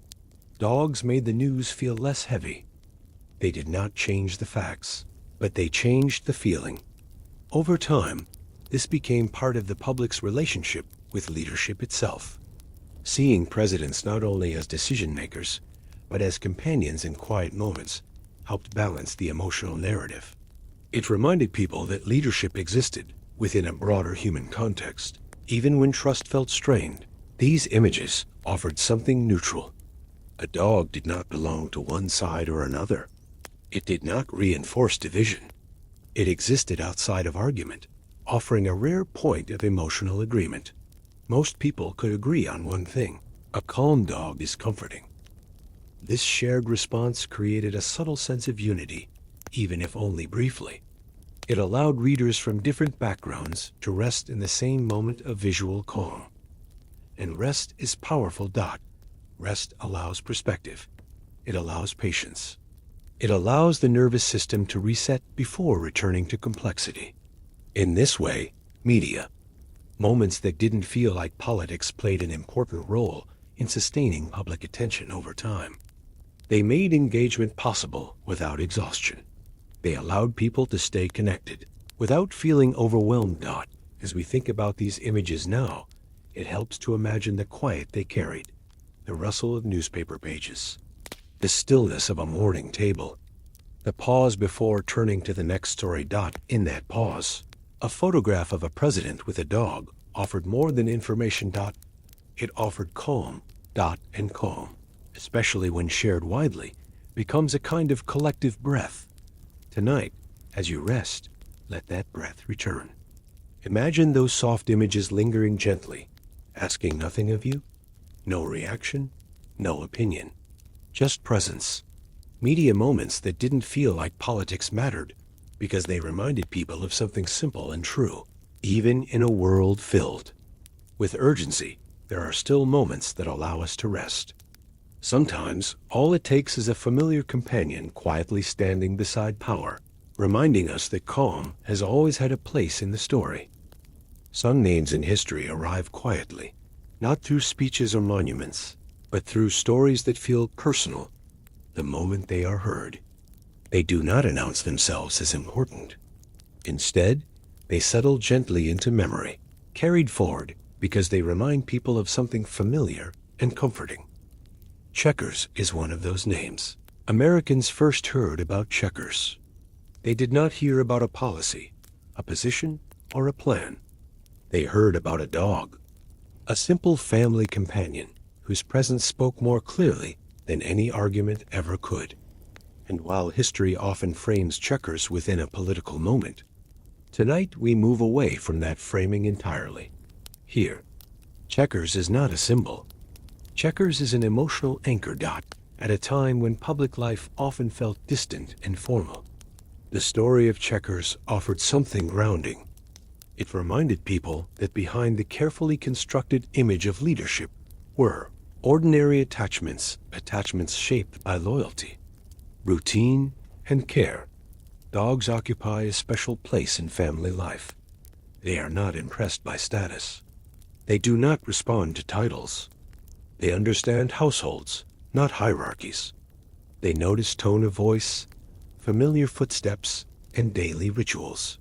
Dogs made the news feel less heavy. They did not change the facts, but they changed the feeling. Over time, this became part of the public's relationship with leadership itself. Seeing presidents not only as decision makers, but as companions in quiet moments, helped balance the emotional narrative. It reminded people that leadership existed within a broader human context. Even when trust felt strained, these images offered something neutral. A dog did not belong to one side or another. It did not reinforce division. It existed outside of argument, offering a rare point of emotional agreement. Most people could agree on one thing: a calm dog is comforting. This shared response created a subtle sense of unity, even if only briefly. It allowed readers from different backgrounds to rest in the same moment of visual calm. And rest is powerful. Rest allows perspective. It allows patience. It allows the nervous system to reset before returning to complexity. In this way, media, moments that didn't feel like politics, played an important role in sustaining public attention over time. They made engagement possible without exhaustion. They allowed people to stay connected without feeling overwhelmed. As we think about these images now, it helps to imagine the quiet they carried, the rustle of newspaper pages, the stillness of a morning table, the pause before turning to the next story. In that pause, A photograph of a president with a dog offered more than information. It offered calm. And calm, especially when shared widely, becomes a kind of collective breath. Tonight, as you rest, let that breath return. Imagine those soft images lingering gently, asking nothing of you, no reaction, no opinion, just presence. Media moments that didn't feel like politics mattered because they reminded people of something simple and true. Even in a world filled with urgency, there are still moments that allow us to rest. Sometimes, all it takes is a familiar companion quietly standing beside power, reminding us that calm has always had a place in the story. Some names in history arrive quietly, not through speeches or monuments, but through stories that feel personal the moment they are heard. They do not announce themselves as important. Instead, they settle gently into memory, carried forward because they remind people of something familiar and comforting. Checkers is one of those names. Americans first heard about checkers. They did not hear about a policy, a position, or a plan. They heard about a dog, a simple family companion whose presence spoke more clearly than any argument ever could. And while history often frames checkers within a political moment, tonight we move away from that framing entirely. Here, checkers is not a symbol. Checkers is an emotional anchor. At a time when public life often felt distant and formal, the story of checkers offered something grounding. It reminded people that behind the carefully constructed image of leadership were ordinary attachments shaped by loyalty, routine, and care. Dogs occupy a special place in family life. They are not impressed by status. They do not respond to titles. They understand households, not hierarchies. They notice tone of voice, familiar footsteps, and daily rituals.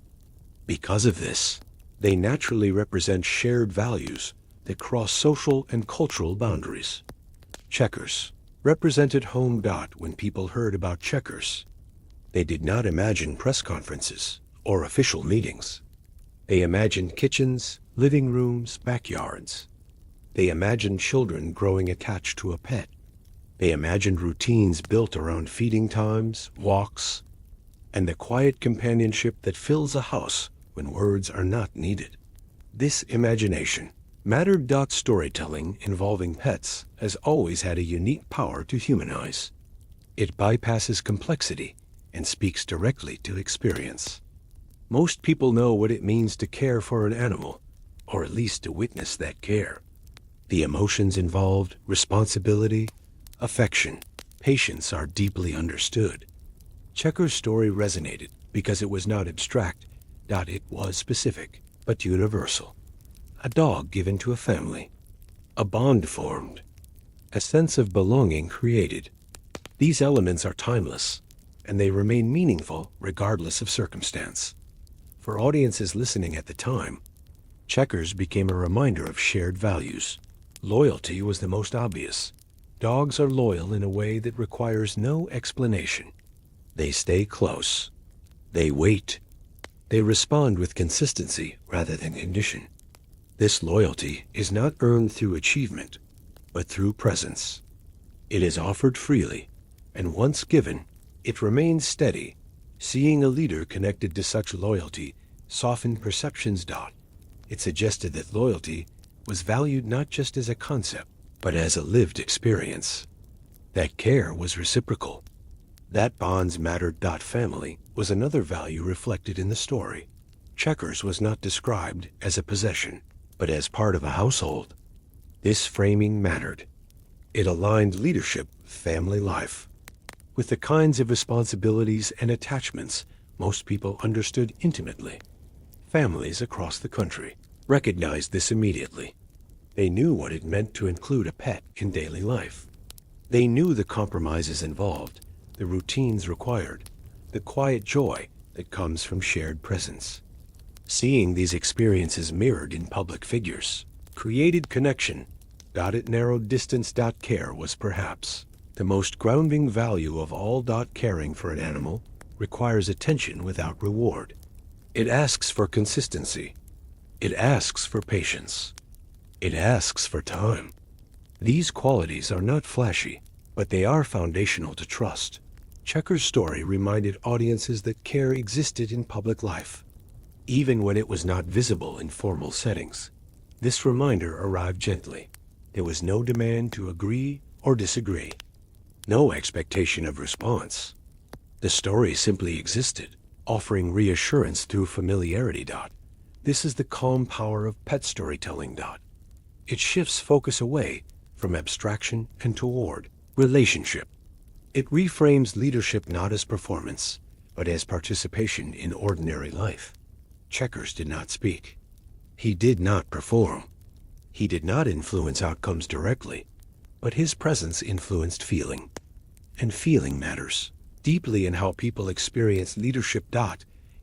Because of this, they naturally represent shared values that cross social and cultural boundaries. Checkers represented home. When people heard about checkers, they did not imagine press conferences or official meetings. They imagined kitchens, living rooms, backyards. They imagined children growing attached to a pet. They imagined routines built around feeding times, walks, and the quiet companionship that fills a house when words are not needed. This imagination mattered. Storytelling involving pets has always had a unique power to humanize. It bypasses complexity and speaks directly to experience. Most people know what it means to care for an animal, or at least to witness that care. The emotions involved, responsibility, affection, patience are deeply understood. Checker's story resonated because it was not abstract. It was specific, but universal. A dog given to a family, a bond formed, a sense of belonging created. These elements are timeless, and they remain meaningful regardless of circumstance. For audiences listening at the time, checkers became a reminder of shared values. Loyalty was the most obvious. Dogs are loyal in a way that requires no explanation. They stay close. They wait. They respond with consistency rather than condition. This loyalty is not earned through achievement, but through presence. It is offered freely, and once given, it remains steady. Seeing a leader connected to such loyalty softened perceptions. It suggested that loyalty was valued not just as a concept, but as a lived experience. That care was reciprocal. That bonds mattered. Family was another value reflected in the story. Checkers was not described as a possession, but as part of a household. This framing mattered. It aligned leadership, family life, with the kinds of responsibilities and attachments most people understood intimately. Families across the country recognized this immediately. They knew what it meant to include a pet in daily life. They knew the compromises involved, the routines required, the quiet joy that comes from shared presence. Seeing these experiences mirrored in public figures created connection. It narrowed distance. Care was perhaps the most grounding value of all. Caring for an animal requires attention without reward. It asks for consistency. It asks for patience. It asks for time. These qualities are not flashy, but they are foundational to trust. Checker's story reminded audiences that care existed in public life, even when it was not visible in formal settings. This reminder arrived gently. There was no demand to agree or disagree, no expectation of response. The story simply existed, offering reassurance through familiarity. This is the calm power of pet storytelling. It shifts focus away from abstraction and toward relationship. It reframes leadership not as performance, but as participation in ordinary life. Checkers did not speak. He did not perform. He did not influence outcomes directly, but his presence influenced feeling. And feeling matters deeply in how people experience leadership.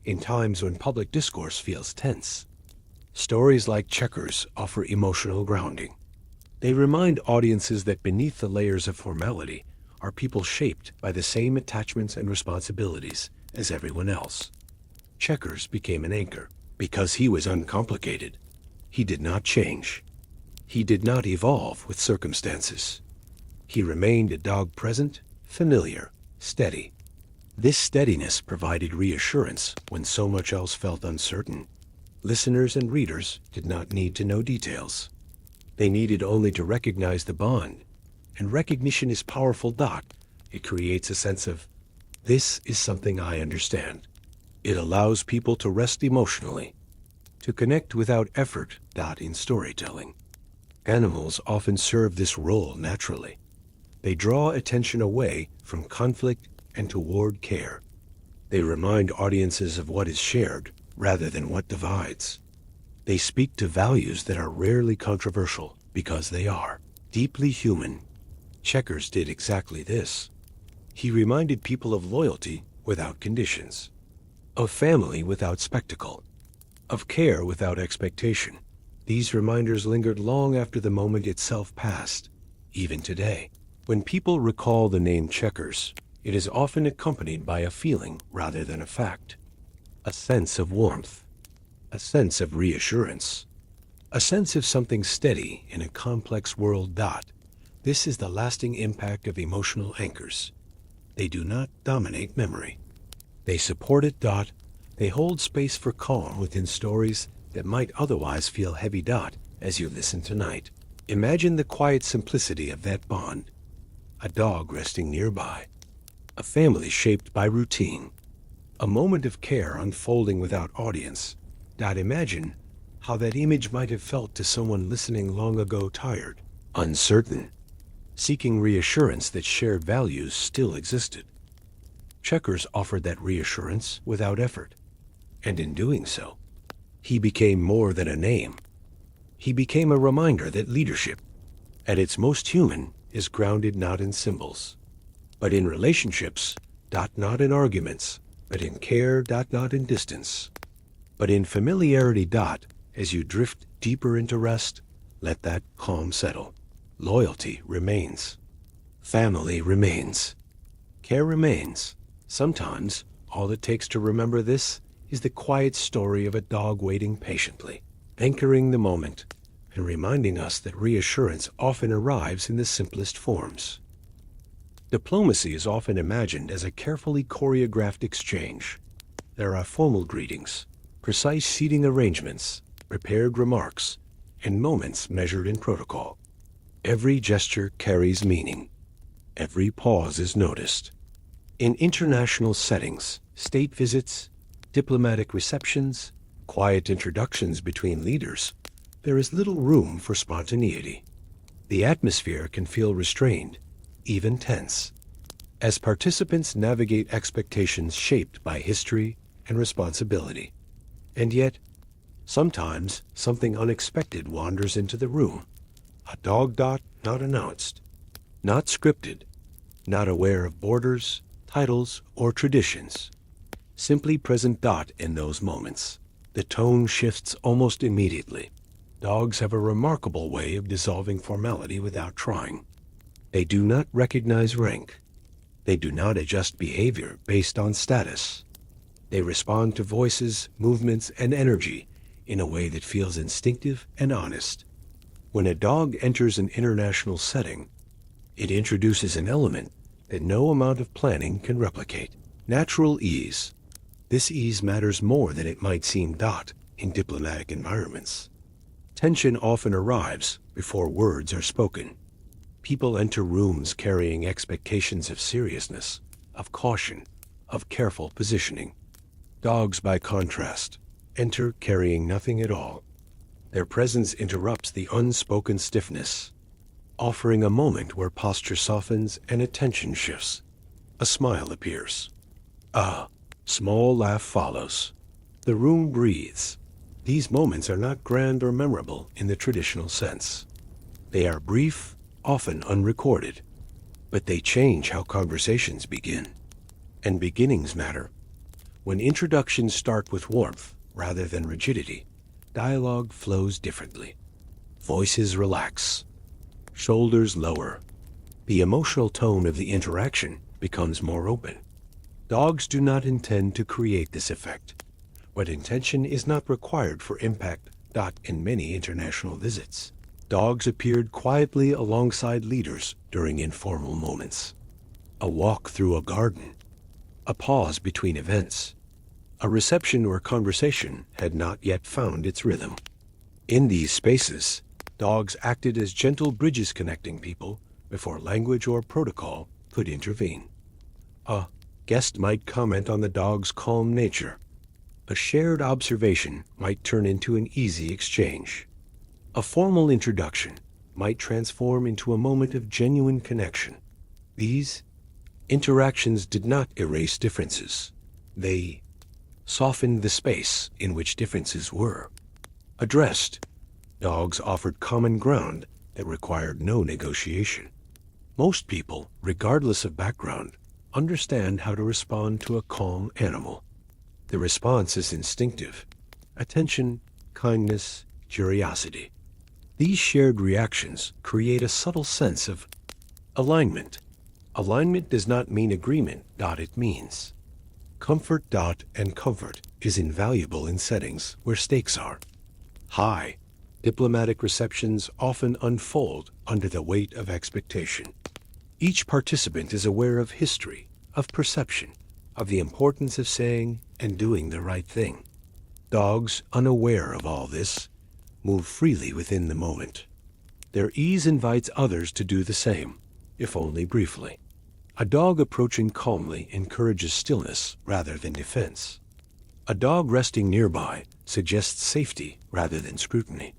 In times when public discourse feels tense, stories like Checkers offer emotional grounding. They remind audiences that beneath the layers of formality are people shaped by the same attachments and responsibilities as everyone else. Checkers became an anchor because he was uncomplicated. He did not change. He did not evolve with circumstances. He remained a dog present, familiar, steady. This steadiness provided reassurance when so much else felt uncertain. Listeners and readers did not need to know details. They needed only to recognize the bond. And recognition is powerful. It creates a sense of, this is something I understand. It allows people to rest emotionally, to connect without effort. In storytelling, animals often serve this role naturally. They draw attention away from conflict and toward care. They remind audiences of what is shared rather than what divides. They speak to values that are rarely controversial because they are deeply human. Checkers did exactly this. He reminded people of loyalty without conditions, of family without spectacle, of care without expectation. These reminders lingered long after the moment itself passed. Even today, when people recall the name Checkers, it is often accompanied by a feeling rather than a fact. A sense of warmth, a sense of reassurance, a sense of something steady in a complex world. This is the lasting impact of emotional anchors. They do not dominate memory. They support it. They hold space for calm within stories that might otherwise feel heavy. As you listen tonight, imagine the quiet simplicity of that bond. A dog resting nearby, a family shaped by routine, a moment of care unfolding without audience. Imagine how that image might have felt to someone listening long ago, tired, uncertain, seeking reassurance that shared values still existed. Checkers offered that reassurance without effort, and in doing so, he became more than a name. He became a reminder that leadership, at its most human, is grounded not in symbols, but in relationships. Not in arguments, but in care. Not in distance, but in familiarity. As you drift deeper into rest, let that calm settle. Loyalty remains. Family remains. Care remains. Sometimes, all it takes to remember this is the quiet story of a dog waiting patiently, anchoring the moment, and reminding us that reassurance often arrives in the simplest forms. Diplomacy is often imagined as a carefully choreographed exchange. There are formal greetings, precise seating arrangements, prepared remarks, and moments measured in protocol. Every gesture carries meaning. Every pause is noticed. In international settings, state visits, diplomatic receptions, quiet introductions between leaders, there is little room for spontaneity. The atmosphere can feel restrained, even tense, as participants navigate expectations shaped by history and responsibility. And yet, sometimes something unexpected wanders into the room. A dog. Not announced, not scripted, not aware of borders, titles, or traditions. Simply present. In those moments, the tone shifts almost immediately. Dogs have a remarkable way of dissolving formality without trying. They do not recognize rank. They do not adjust behavior based on status. They respond to voices, movements, and energy in a way that feels instinctive and honest. When a dog enters an international setting, it introduces an element that no amount of planning can replicate: natural ease. This ease matters more than it might seem. In diplomatic environments, tension often arrives before words are spoken. People enter rooms carrying expectations of seriousness, of caution, of careful positioning. Dogs, by contrast, enter carrying nothing at all. Their presence interrupts the unspoken stiffness, offering a moment where posture softens and attention shifts. A smile appears. A small laugh follows. The room breathes. These moments are not grand or memorable in the traditional sense. They are brief, often unrecorded, but they change how conversations begin. And beginnings matter. When introductions start with warmth rather than rigidity, dialogue flows differently. Voices relax. Shoulders lower. The emotional tone of the interaction becomes more open. Dogs do not intend to create this effect, but intention is not required for impact. In many international visits, dogs appeared quietly alongside leaders during informal moments. A walk through a garden, a pause between events, a reception where conversation had not yet found its rhythm. In these spaces, dogs acted as gentle bridges connecting people before language or protocol could intervene. A guest might comment on the dog's calm nature. A shared observation might turn into an easy exchange. A formal introduction might transform into a moment of genuine connection. These interactions did not erase differences. They softened the space in which differences were addressed. Dogs offered common ground that required no negotiation. Most people, regardless of background, understand how to respond to a calm animal. The response is instinctive: attention, kindness, curiosity. These shared reactions create a subtle sense of alignment. Alignment does not mean agreement. It means comfort. And comfort is invaluable in settings where stakes are high. Diplomatic receptions often unfold under the weight of expectation. Each participant is aware of history, of perception, of the importance of saying and doing the right thing. Dogs, unaware of all this, move freely within the moment. Their ease invites others to do the same, if only briefly. A dog approaching calmly encourages stillness rather than defense. A dog resting nearby suggests safety rather than scrutiny.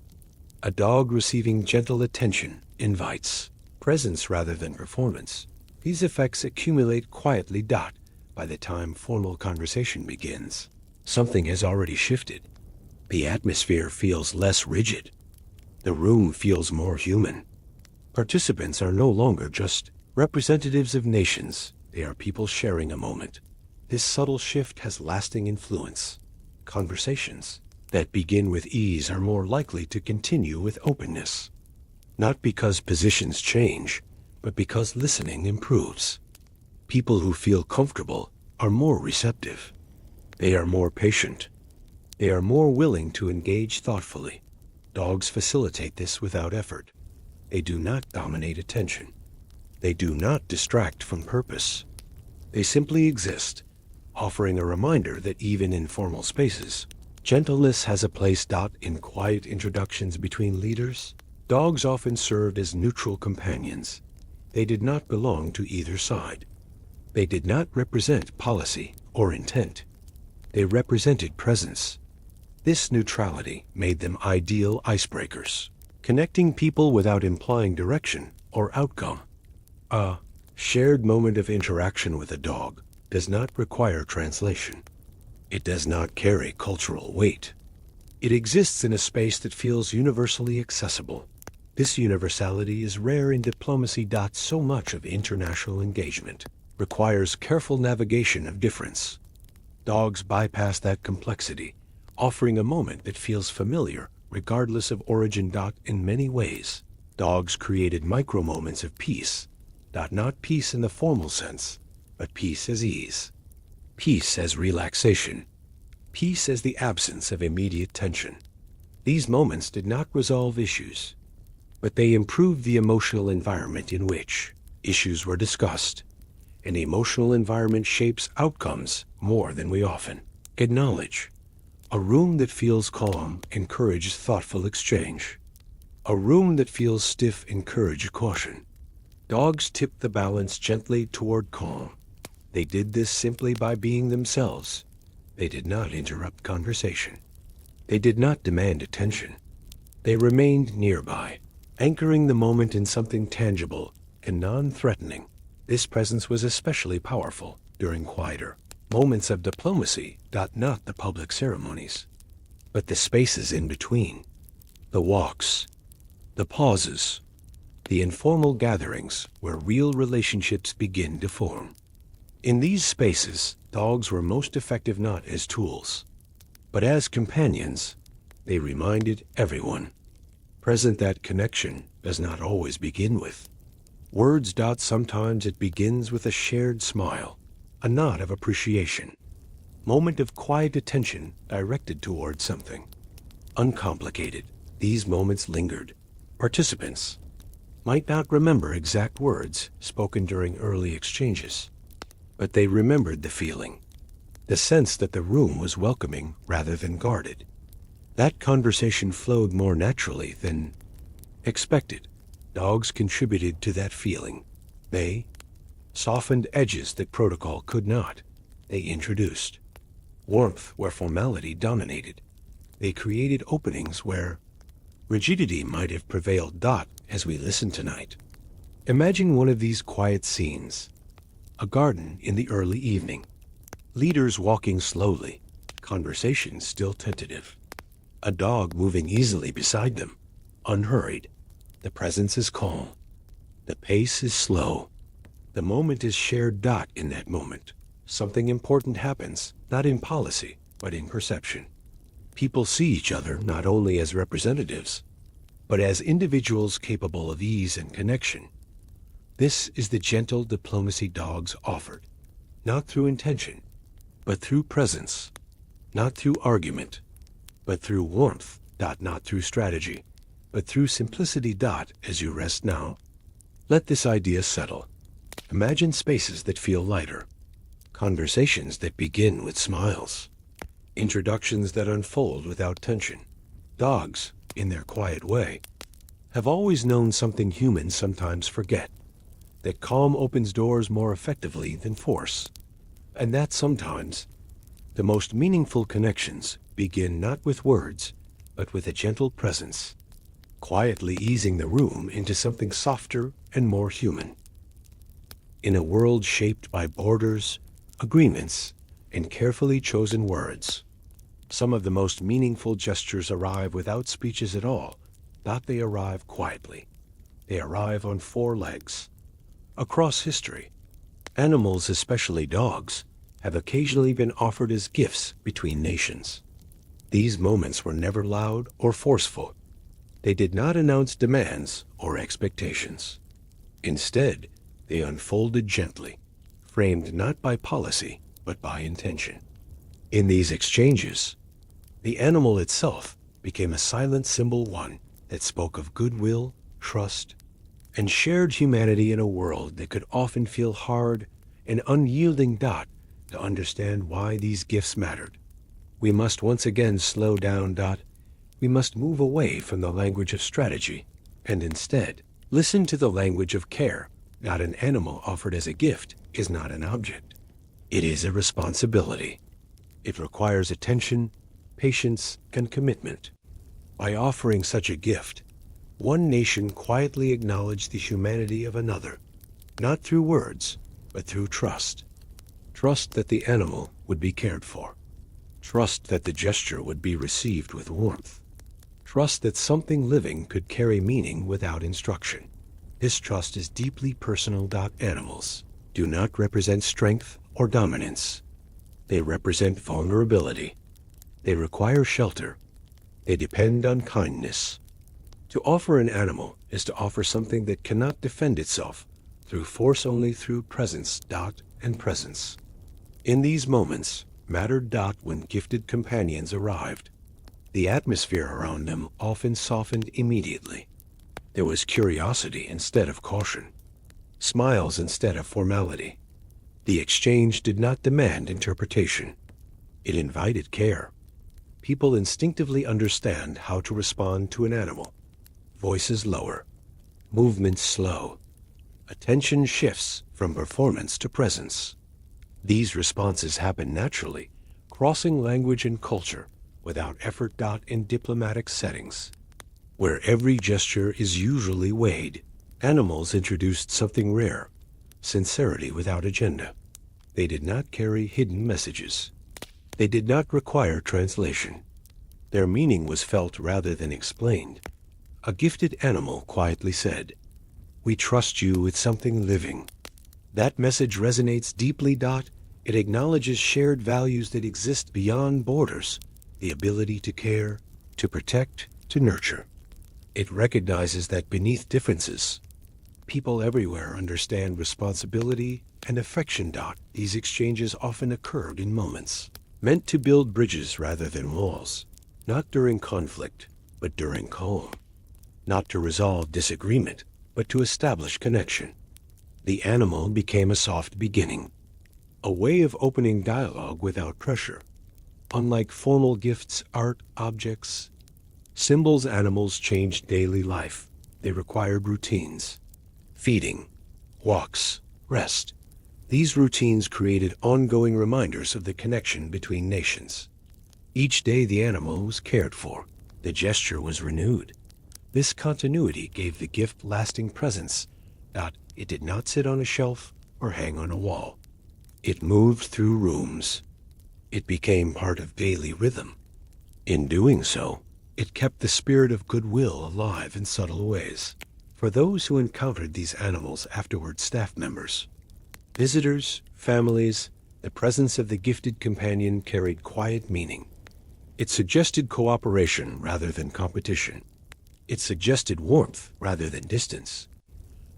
A dog receiving gentle attention invites presence rather than performance. These effects accumulate quietly. By the time formal conversation begins, something has already shifted. The atmosphere feels less rigid. The room feels more human. Participants are no longer just representatives of nations. They are people sharing a moment. This subtle shift has lasting influence. Conversations that begin with ease are more likely to continue with openness. Not because positions change, but because listening improves. People who feel comfortable are more receptive. They are more patient. They are more willing to engage thoughtfully. Dogs facilitate this without effort. They do not dominate attention. They do not distract from purpose. They simply exist, offering a reminder that even in formal spaces, gentleness has a place. In quiet introductions between leaders, dogs often served as neutral companions. They did not belong to either side. They did not represent policy or intent. They represented presence. This neutrality made them ideal icebreakers, connecting people without implying direction or outcome. A shared moment of interaction with a dog does not require translation. It does not carry cultural weight. It exists in a space that feels universally accessible. This universality is rare in diplomacy. So much of international engagement requires careful navigation of difference. Dogs bypass that complexity, offering a moment that feels familiar regardless of origin. In many ways, dogs created micro-moments of peace. Not peace in the formal sense, but peace as ease. Peace as relaxation. Peace as the absence of immediate tension. These moments did not resolve issues, but they improved the emotional environment in which issues were discussed. An emotional environment shapes outcomes more than we often acknowledge. A room that feels calm encourages thoughtful exchange. A room that feels stiff encourages caution. Dogs tipped the balance gently toward calm. They did this simply by being themselves. They did not interrupt conversation. They did not demand attention. They remained nearby, anchoring the moment in something tangible and non-threatening. This presence was especially powerful during quieter moments of diplomacy, not the public ceremonies, but the spaces in between, the walks, the pauses, the informal gatherings where real relationships begin to form. In these spaces, dogs were most effective not as tools, but as companions. They reminded everyone present that connection does not always begin with words. Sometimes it begins with a shared smile, a nod of appreciation, moment of quiet attention directed toward something uncomplicated. These moments lingered. Participants might not remember exact words spoken during early exchanges, but they remembered the feeling, the sense that the room was welcoming rather than guarded. That conversation flowed more naturally than expected. Dogs contributed to that feeling. They softened edges that protocol could not. They introduced warmth where formality dominated. They created openings where rigidity might have prevailed. As we listen tonight, imagine one of these quiet scenes. A garden in the early evening. Leaders walking slowly, conversation still tentative. A dog moving easily beside them, unhurried. The presence is calm. The pace is slow. The moment is shared. In that moment, something important happens, not in policy, but in perception. People see each other not only as representatives, but as individuals capable of ease and connection. This is the gentle diplomacy dogs offered, not through intention, but through presence, not through argument, but through warmth. Not through strategy, but through simplicity. As you rest now, let this idea settle. Imagine spaces that feel lighter, conversations that begin with smiles, introductions that unfold without tension. Dogs, in their quiet way, have always known something humans sometimes forget, that calm opens doors more effectively than force, and that sometimes the most meaningful connections begin not with words, but with a gentle presence, quietly easing the room into something softer and more human. In a world shaped by borders, agreements, and carefully chosen words, some of the most meaningful gestures arrive without speeches at all. They arrive quietly. They arrive on four legs. Across history, animals, especially dogs, have occasionally been offered as gifts between nations. These moments were never loud or forceful. They did not announce demands or expectations. Instead, they unfolded gently, framed not by policy, but by intention. In these exchanges, the animal itself became a silent symbol, one that spoke of goodwill, trust, and shared humanity in a world that could often feel hard and unyielding. To understand why these gifts mattered, we must once again slow down. We must move away from the language of strategy and instead listen to the language of care. Not an animal offered as a gift is not an object. It is a responsibility. It requires attention, patience, and commitment. By offering such a gift, one nation quietly acknowledged the humanity of another, not through words, but through trust. Trust that the animal would be cared for. Trust that the gesture would be received with warmth. Trust that something living could carry meaning without instruction. This trust is deeply personal. Animals do not represent strength or dominance. They represent vulnerability. They require shelter. They depend on kindness. To offer an animal is to offer something that cannot defend itself through force, only through presence. And presence In these moments mattered. When gifted companions arrived, the atmosphere around them often softened immediately. There was curiosity instead of caution, smiles instead of formality. The exchange did not demand interpretation. It invited care. People instinctively understand how to respond to an animal. Voices lower, movements slow. Attention shifts from performance to presence. These responses happen naturally, crossing language and culture without effort. In diplomatic settings, where every gesture is usually weighed, animals introduced something rare: sincerity without agenda. They did not carry hidden messages. They did not require translation. Their meaning was felt rather than explained. A gifted animal quietly said, "We trust you with something living." That message resonates deeply. It acknowledges shared values that exist beyond borders: the ability to care, to protect, to nurture. It recognizes that beneath differences, people everywhere understand responsibility and affection. These exchanges often occurred in moments meant to build bridges rather than walls, not during conflict, but during calm, not to resolve disagreement, but to establish connection. The animal became a soft beginning, a way of opening dialogue without pressure. Unlike formal gifts, art, objects, symbols, animals changed daily life. They required routines: feeding, walks, rest. These routines created ongoing reminders of the connection between nations. Each day the animal was cared for. The gesture was renewed. This continuity gave the gift lasting presence. It did not sit on a shelf or hang on a wall. It moved through rooms. It became part of daily rhythm. In doing so, it kept the spirit of goodwill alive in subtle ways. For those who encountered these animals afterward, staff members, visitors, families, the presence of the gifted companion carried quiet meaning. It suggested cooperation rather than competition. It suggested warmth rather than distance.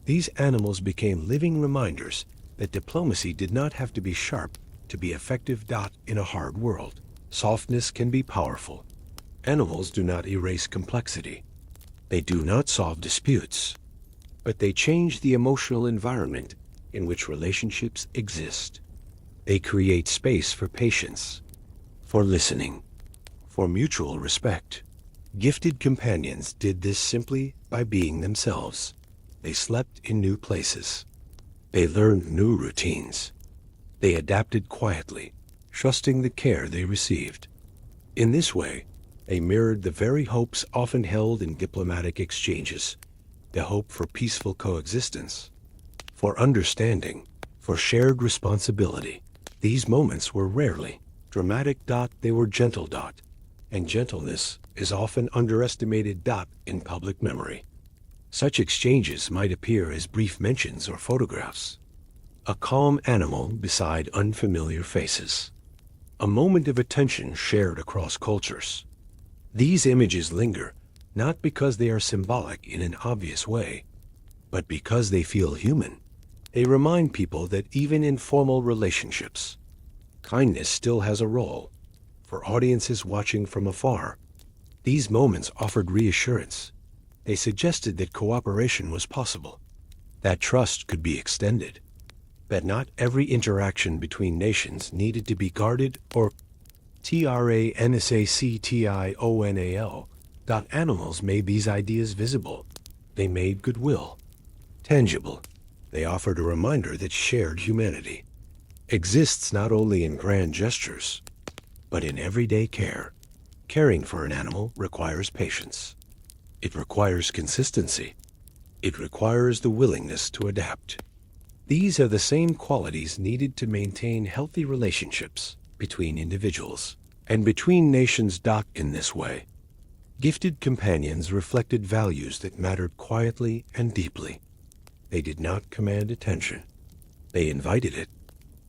These animals became living reminders that diplomacy did not have to be sharp to be effective. In a hard world, softness can be powerful. Animals do not erase complexity. They do not solve disputes, but they change the emotional environment in which relationships exist. They create space for patience, for listening, for mutual respect. Gifted companions did this simply by being themselves. They slept in new places. They learned new routines. They adapted quietly, trusting the care they received. In this way, they mirrored the very hopes often held in diplomatic exchanges: the hope for peaceful coexistence, for understanding, for shared responsibility. These moments were rarely dramatic. They were gentle. And gentleness is often underestimated. In public memory, such exchanges might appear as brief mentions or photographs. A calm animal beside unfamiliar faces. A moment of attention shared across cultures. These images linger, not because they are symbolic in an obvious way, but because they feel human. They remind people that even in formal relationships, kindness still has a role. For audiences watching from afar, these moments offered reassurance. They suggested that cooperation was possible, that trust could be extended, that not every interaction between nations needed to be guarded or transactional. Animals made these ideas visible. They made goodwill tangible. They offered a reminder that shared humanity exists not only in grand gestures, but in everyday care. Caring for an animal requires patience. It requires consistency. It requires the willingness to adapt. These are the same qualities needed to maintain healthy relationships between individuals and between nations. In this way, gifted companions reflected values that mattered quietly and deeply. They did not command attention. They invited it.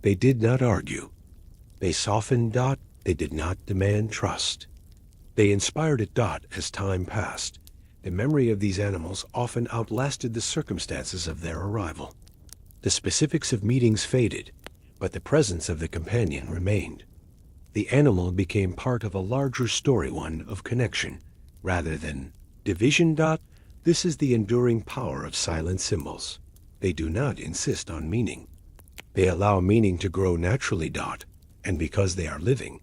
They did not argue. They softened. They did not demand trust. They inspired it. As time passed, the memory of these animals often outlasted the circumstances of their arrival. The specifics of meetings faded, but the presence of the companion remained. The animal became part of a larger story, one of connection, rather than division. This is the enduring power of silent symbols. They do not insist on meaning. They allow meaning to grow naturally. And because they are living,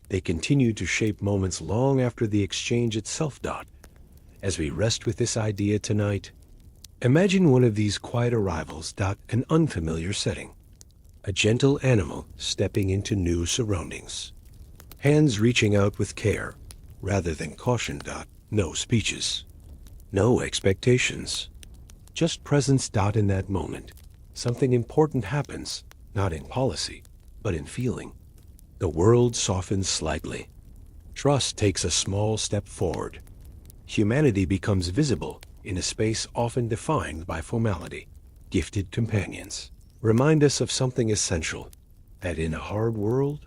they continue to shape moments long after the exchange itself. As we rest with this idea tonight, imagine one of these quiet arrivals. An unfamiliar setting. A gentle animal stepping into new surroundings. Hands reaching out with care rather than caution. No speeches. No expectations. Just presence. In that moment, something important happens, not in policy, but in feeling. The world softens slightly. Trust takes a small step forward. Humanity becomes visible in a space often defined by formality. Gifted companions remind us of something essential, that in a hard world,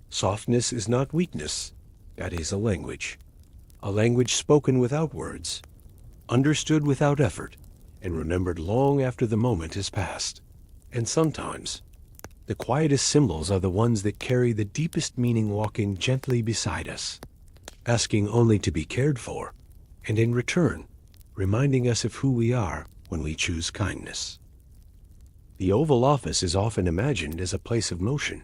softness is not weakness. That is a language spoken without words, understood without effort, and remembered long after the moment has passed. And sometimes, the quietest symbols are the ones that carry the deepest meaning, walking gently beside us, asking only to be cared for, and in return, reminding us of who we are when we choose kindness. The Oval Office is often imagined as a place of motion.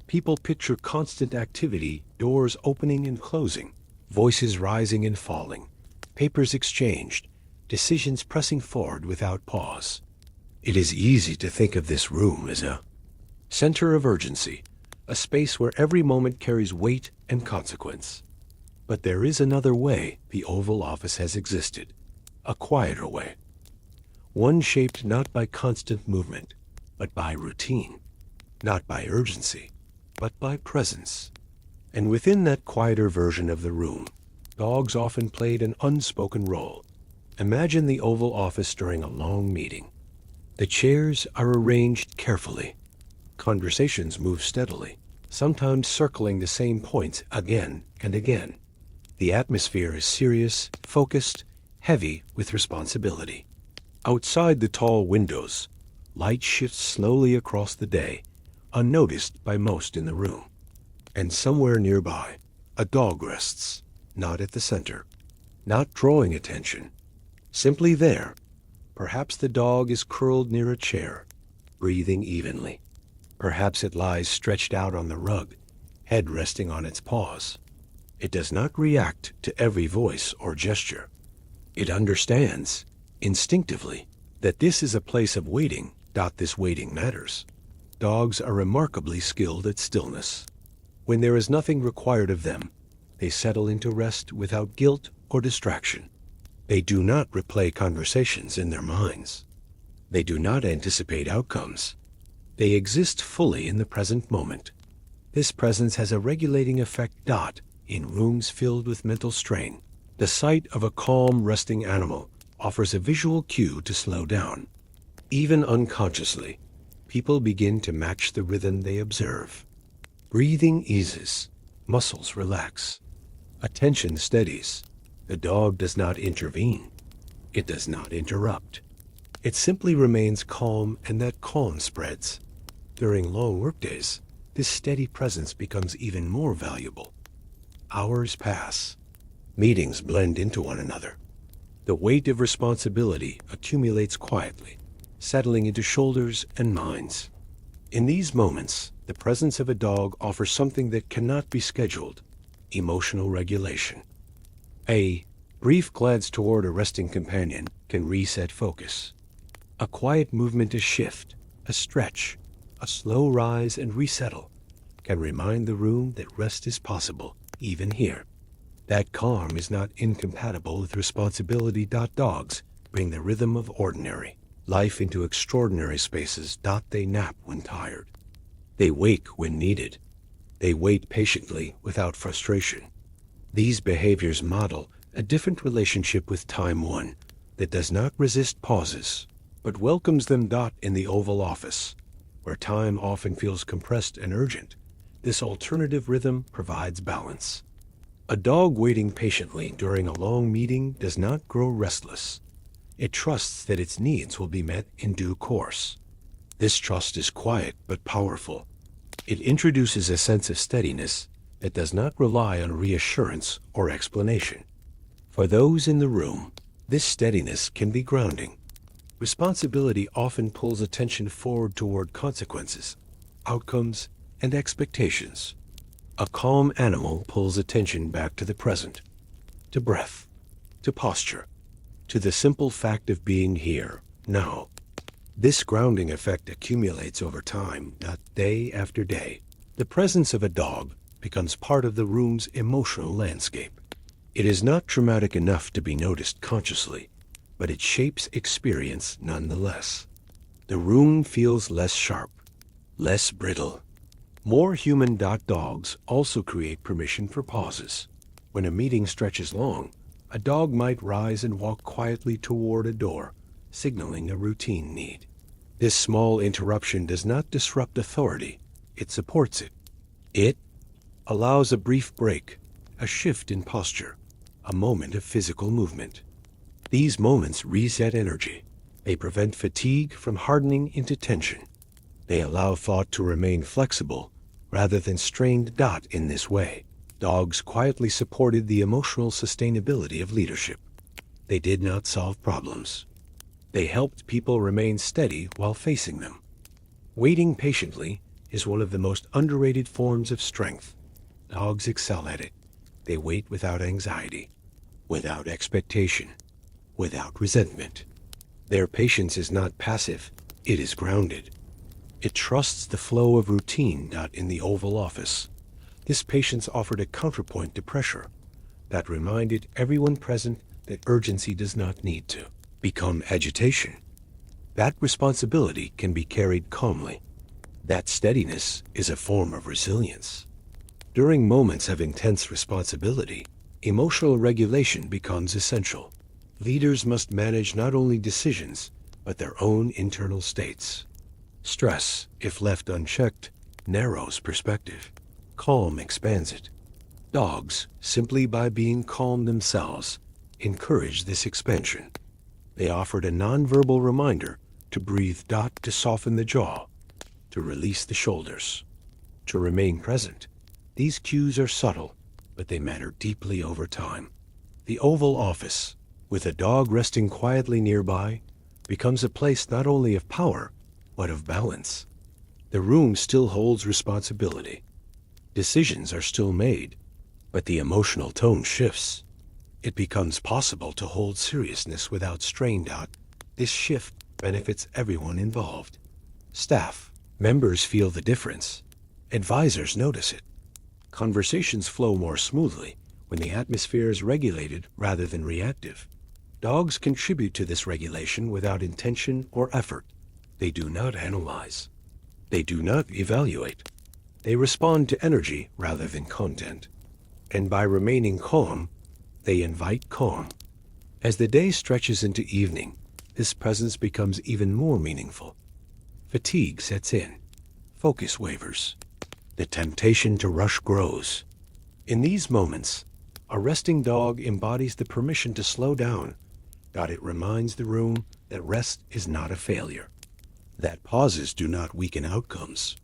People picture constant activity, doors opening and closing, voices rising and falling, papers exchanged, decisions pressing forward without pause. It is easy to think of this room as a center of urgency, a space where every moment carries weight and consequence. But there is another way the Oval Office has existed, a quieter way. One shaped not by constant movement, but by routine, not by urgency, but by presence. And within that quieter version of the room, dogs often played an unspoken role. Imagine the Oval Office during a long meeting. The chairs are arranged carefully. Conversations move steadily, sometimes circling the same points again and again. The atmosphere is serious, focused, heavy with responsibility. Outside the tall windows, light shifts slowly across the day, unnoticed by most in the room. And somewhere nearby, a dog rests, not at the center, not drawing attention, simply there. Perhaps the dog is curled near a chair, breathing evenly. Perhaps it lies stretched out on the rug, head resting on its paws. It does not react to every voice or gesture. It understands, instinctively, that this is a place of waiting. This waiting matters. Dogs are remarkably skilled at stillness. When there is nothing required of them, they settle into rest without guilt or distraction. They do not replay conversations in their minds. They do not anticipate outcomes. They exist fully in the present moment. This presence has a regulating effect. In rooms filled with mental strain, the sight of a calm, resting animal offers a visual cue to slow down. Even unconsciously, people begin to match the rhythm they observe. Breathing eases, muscles relax, attention steadies. The dog does not intervene. It does not interrupt. It simply remains calm, and that calm spreads. During long workdays, this steady presence becomes even more valuable. Hours pass. Meetings blend into one another. The weight of responsibility accumulates quietly, settling into shoulders and minds. In these moments, the presence of a dog offers something that cannot be scheduled: emotional regulation. A brief glance toward a resting companion can reset focus. A quiet movement, a shift, a stretch, a slow rise and resettle can remind the room that rest is possible, even here. That calm is not incompatible with responsibility. Dogs bring the rhythm of ordinary life into extraordinary spaces. They nap when tired. They wake when needed. They wait patiently without frustration. These behaviors model a different relationship with time, one that does not resist pauses, but welcomes them. In the Oval Office, where time often feels compressed and urgent, this alternative rhythm provides balance. A dog waiting patiently during a long meeting does not grow restless. It trusts that its needs will be met in due course. This trust is quiet but powerful. It introduces a sense of steadiness that does not rely on reassurance or explanation. For those in the room, this steadiness can be grounding. Responsibility often pulls attention forward toward consequences, outcomes, and expectations. A calm animal pulls attention back to the present, to breath, to posture, to the simple fact of being here, now. This grounding effect accumulates over time, not day after day. The presence of a dog becomes part of the room's emotional landscape. It is not traumatic enough to be noticed consciously, but it shapes experience nonetheless. The room feels less sharp, less brittle. More human. Dogs also create permission for pauses. When a meeting stretches long, a dog might rise and walk quietly toward a door, signaling a routine need. This small interruption does not disrupt authority, it supports it. It allows a brief break, a shift in posture, a moment of physical movement. These moments reset energy. They prevent fatigue from hardening into tension. They allow thought to remain flexible rather than strained. In this way, dogs quietly supported the emotional sustainability of leadership. They did not solve problems. They helped people remain steady while facing them. Waiting patiently is one of the most underrated forms of strength. Dogs excel at it. They wait without anxiety, without expectation, without resentment. Their patience is not passive, it is grounded. It trusts the flow of routine. In the Oval Office, this patience offered a counterpoint to pressure that reminded everyone present that urgency does not need to become agitation. That responsibility can be carried calmly. That steadiness is a form of resilience. During moments of intense responsibility, emotional regulation becomes essential. Leaders must manage not only decisions, but their own internal states. Stress, if left unchecked, narrows perspective. Calm expands it. Dogs, simply by being calm themselves, encourage this expansion. They offered a nonverbal reminder to breathe. To soften the jaw, to release the shoulders, to remain present. These cues are subtle, but they matter deeply over time. The Oval Office, with a dog resting quietly nearby, becomes a place not only of power, but of balance. The room still holds responsibility. Decisions are still made, but the emotional tone shifts. It becomes possible to hold seriousness without strain. This shift benefits everyone involved. Staff members feel the difference. Advisors notice it. Conversations flow more smoothly when the atmosphere is regulated rather than reactive. Dogs contribute to this regulation without intention or effort. They do not analyze. They do not evaluate. They respond to energy rather than content. And by remaining calm, they invite calm. As the day stretches into evening, this presence becomes even more meaningful. Fatigue sets in. Focus wavers. The temptation to rush grows. In these moments, a resting dog embodies the permission to slow down. It reminds the room that rest is not a failure, that pauses do not weaken outcomes,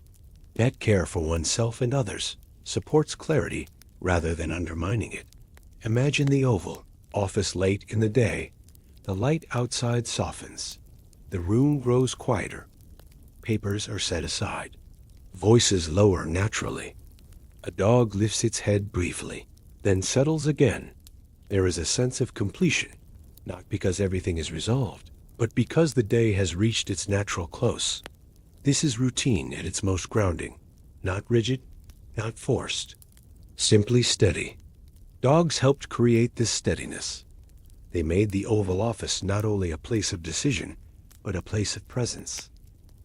that care for oneself and others supports clarity rather than undermining it. Imagine the Oval Office late in the day. The light outside softens. The room grows quieter. Papers are set aside. Voices lower naturally. A dog lifts its head briefly, then settles again. There is a sense of completion, not because everything is resolved, but because the day has reached its natural close. This is routine at its most grounding, not rigid, not forced, simply steady. Dogs helped create this steadiness. They made the Oval Office not only a place of decision, but a place of presence.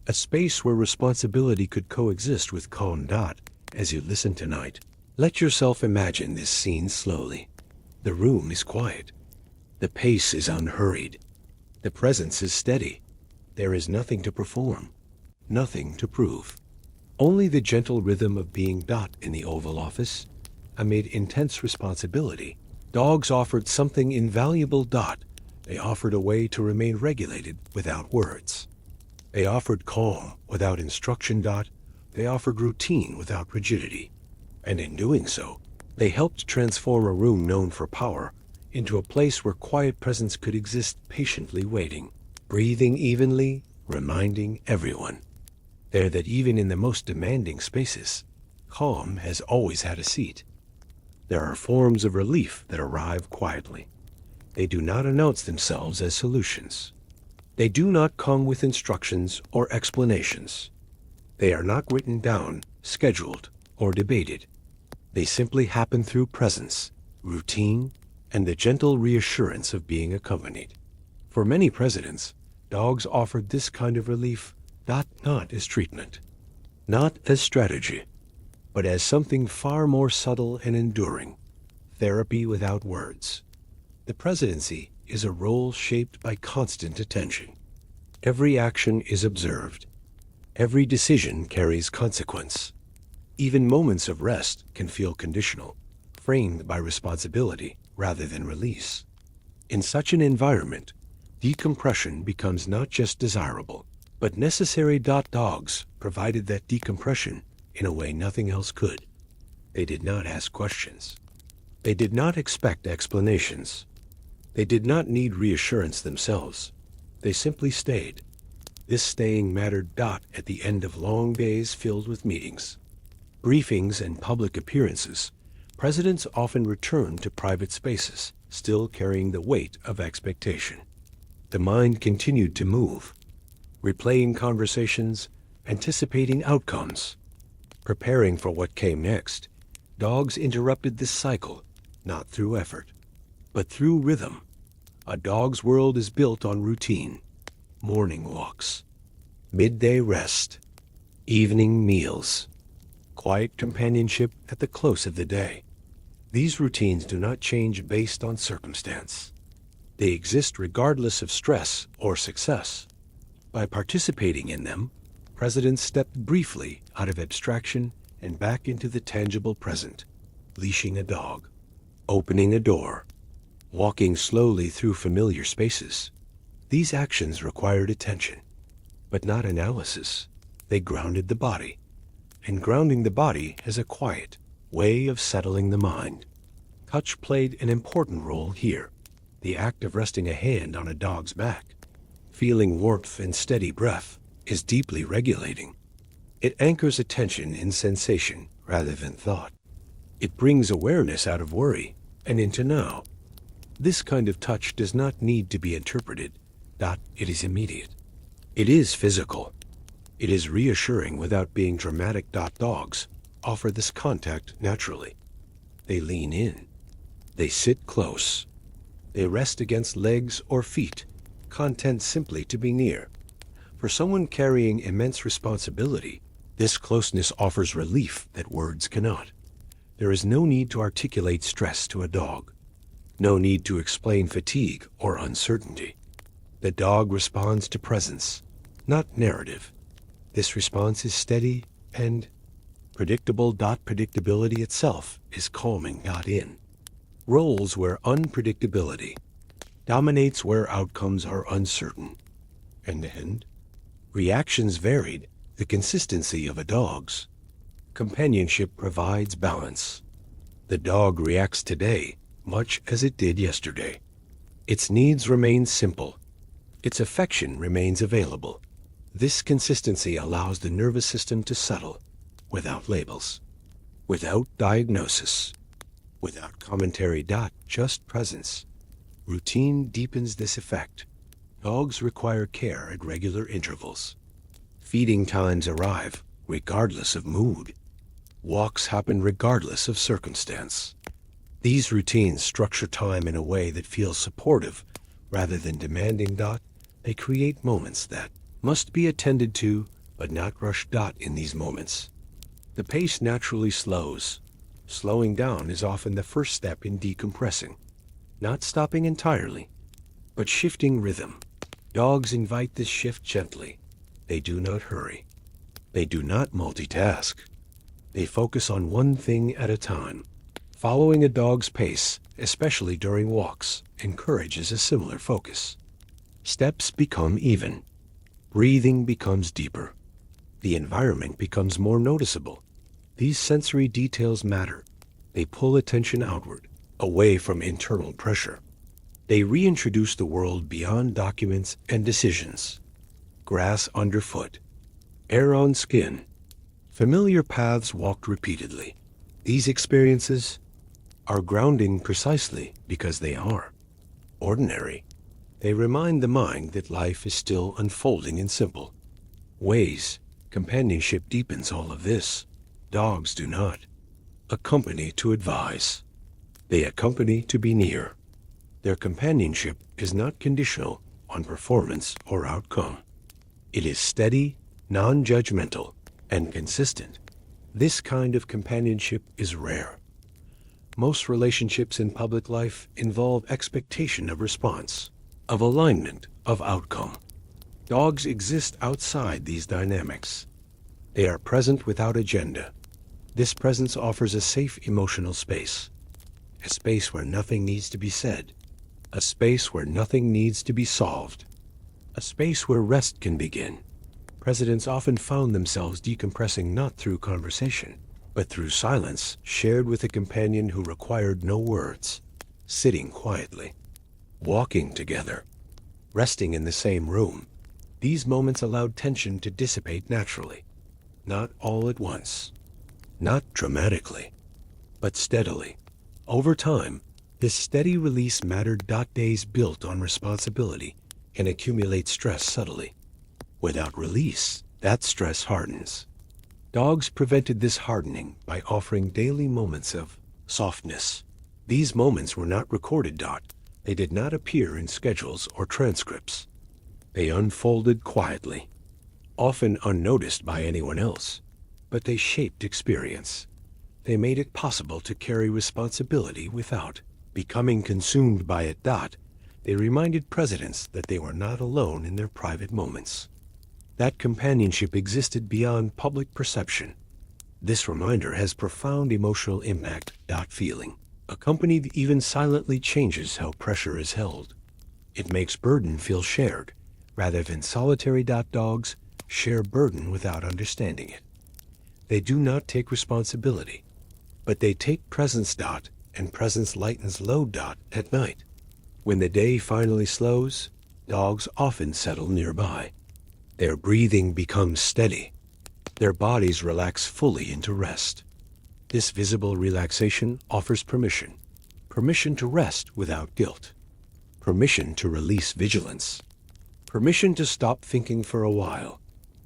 A space where responsibility could coexist with calm. As you listen tonight, let yourself imagine this scene slowly. The room is quiet. The pace is unhurried. The presence is steady. There is nothing to perform, nothing to prove. Only the gentle rhythm of being. In the Oval Office, amid intense responsibility, dogs offered something invaluable. They offered a way to remain regulated without words. They offered calm without instruction. They offered routine without rigidity. And in doing so, they helped transform a room known for power into a place where quiet presence could exist, patiently waiting, breathing evenly, reminding everyone there that even in the most demanding spaces, calm has always had a seat. There are forms of relief that arrive quietly. They do not announce themselves as solutions. They do not come with instructions or explanations. They are not written down, scheduled, or debated. They simply happen through presence, routine, and the gentle reassurance of being accompanied. For many presidents, dogs offered this kind of relief not as treatment, not as strategy, but as something far more subtle and enduring, therapy without words. The presidency is a role shaped by constant attention. Every action is observed. Every decision carries consequence. Even moments of rest can feel conditional, framed by responsibility rather than release. In such an environment, decompression becomes not just desirable, but necessary. Dogs provided that decompression in a way nothing else could. They did not ask questions. They did not expect explanations. They did not need reassurance themselves. They simply stayed. This staying mattered. At the end of long days filled with meetings, briefings, and public appearances, presidents often returned to private spaces, still carrying the weight of expectation. The mind continued to move, replaying conversations, anticipating outcomes, preparing for what came next. Dogs interrupted this cycle, not through effort, but through rhythm. A dog's world is built on routine: morning walks, midday rest, evening meals, quiet companionship at the close of the day. These routines do not change based on circumstance. They exist regardless of stress or success. By participating in them, presidents stepped briefly out of abstraction and back into the tangible present, leashing a dog, opening a door, walking slowly through familiar spaces. These actions required attention, but not analysis. They grounded the body, and grounding the body has a quiet way of settling the mind. Touch played an important role here. The act of resting a hand on a dog's back, feeling warmth and steady breath, is deeply regulating. It anchors attention in sensation rather than thought. It brings awareness out of worry and into now. This kind of touch does not need to be interpreted. It is immediate. It is physical. It is reassuring without being dramatic. Dogs offer this contact naturally. They lean in. They sit close. They rest against legs or feet, content simply to be near. For someone carrying immense responsibility, this closeness offers relief that words cannot. There is no need to articulate stress to a dog, no need to explain fatigue or uncertainty. The dog responds to presence, not narrative. This response is steady and predictable. Predictability itself is calming. In roles where unpredictability dominates, where outcomes are uncertain, and reactions varied, the consistency of a dog's companionship provides balance. The dog reacts today much as it did yesterday. Its needs remain simple. Its affection remains available. This consistency allows the nervous system to settle without labels, without diagnosis, without commentary. Just presence. Routine deepens this effect. Dogs require care at regular intervals. Feeding times arrive regardless of mood. Walks happen regardless of circumstance. These routines structure time in a way that feels supportive rather than demanding. They create moments that must be attended to but not rushed. In these moments, the pace naturally slows. Slowing down is often the first step in decompressing. Not stopping entirely, but shifting rhythm. Dogs invite this shift gently. They do not hurry. They do not multitask. They focus on one thing at a time. Following a dog's pace, especially during walks, encourages a similar focus. Steps become even. Breathing becomes deeper. The environment becomes more noticeable. These sensory details matter. They pull attention outward, away from internal pressure. They reintroduce the world beyond documents and decisions. Grass underfoot, air on skin, familiar paths walked repeatedly. These experiences are grounding precisely because they are ordinary. They remind the mind that life is still unfolding in simple ways. Companionship deepens all of this. Dogs do not accompany to advise. They accompany to be near. Their companionship is not conditional on performance or outcome. It is steady, non-judgmental, and consistent. This kind of companionship is rare. Most relationships in public life involve expectation of response, of alignment, of outcome. Dogs exist outside these dynamics. They are present without agenda. This presence offers a safe emotional space, a space where nothing needs to be said, a space where nothing needs to be solved, a space where rest can begin. Presidents often found themselves decompressing not through conversation, but through silence shared with a companion who required no words, sitting quietly, walking together, resting in the same room. These moments allowed tension to dissipate naturally, not all at once, not dramatically, but steadily. Over time, this steady release mattered. Days built on responsibility can accumulate stress subtly. Without release, that stress hardens. Dogs prevented this hardening by offering daily moments of softness. These moments were not recorded. They did not appear in schedules or transcripts. They unfolded quietly, often unnoticed by anyone else, but they shaped experience. They made it possible to carry responsibility without becoming consumed by it. They reminded presidents that they were not alone in their private moments, that companionship existed beyond public perception. This reminder has profound emotional impact. Feeling, accompanied, even silently, changes how pressure is held. It makes burden feel shared, rather than solitary. Dogs share burden without understanding it. They do not take responsibility, but they take presence. And presence lightens load. At night, when the day finally slows, dogs often settle nearby. Their breathing becomes steady. Their bodies relax fully into rest. This visible relaxation offers permission. Permission to rest without guilt. Permission to release vigilance. Permission to stop thinking for a while.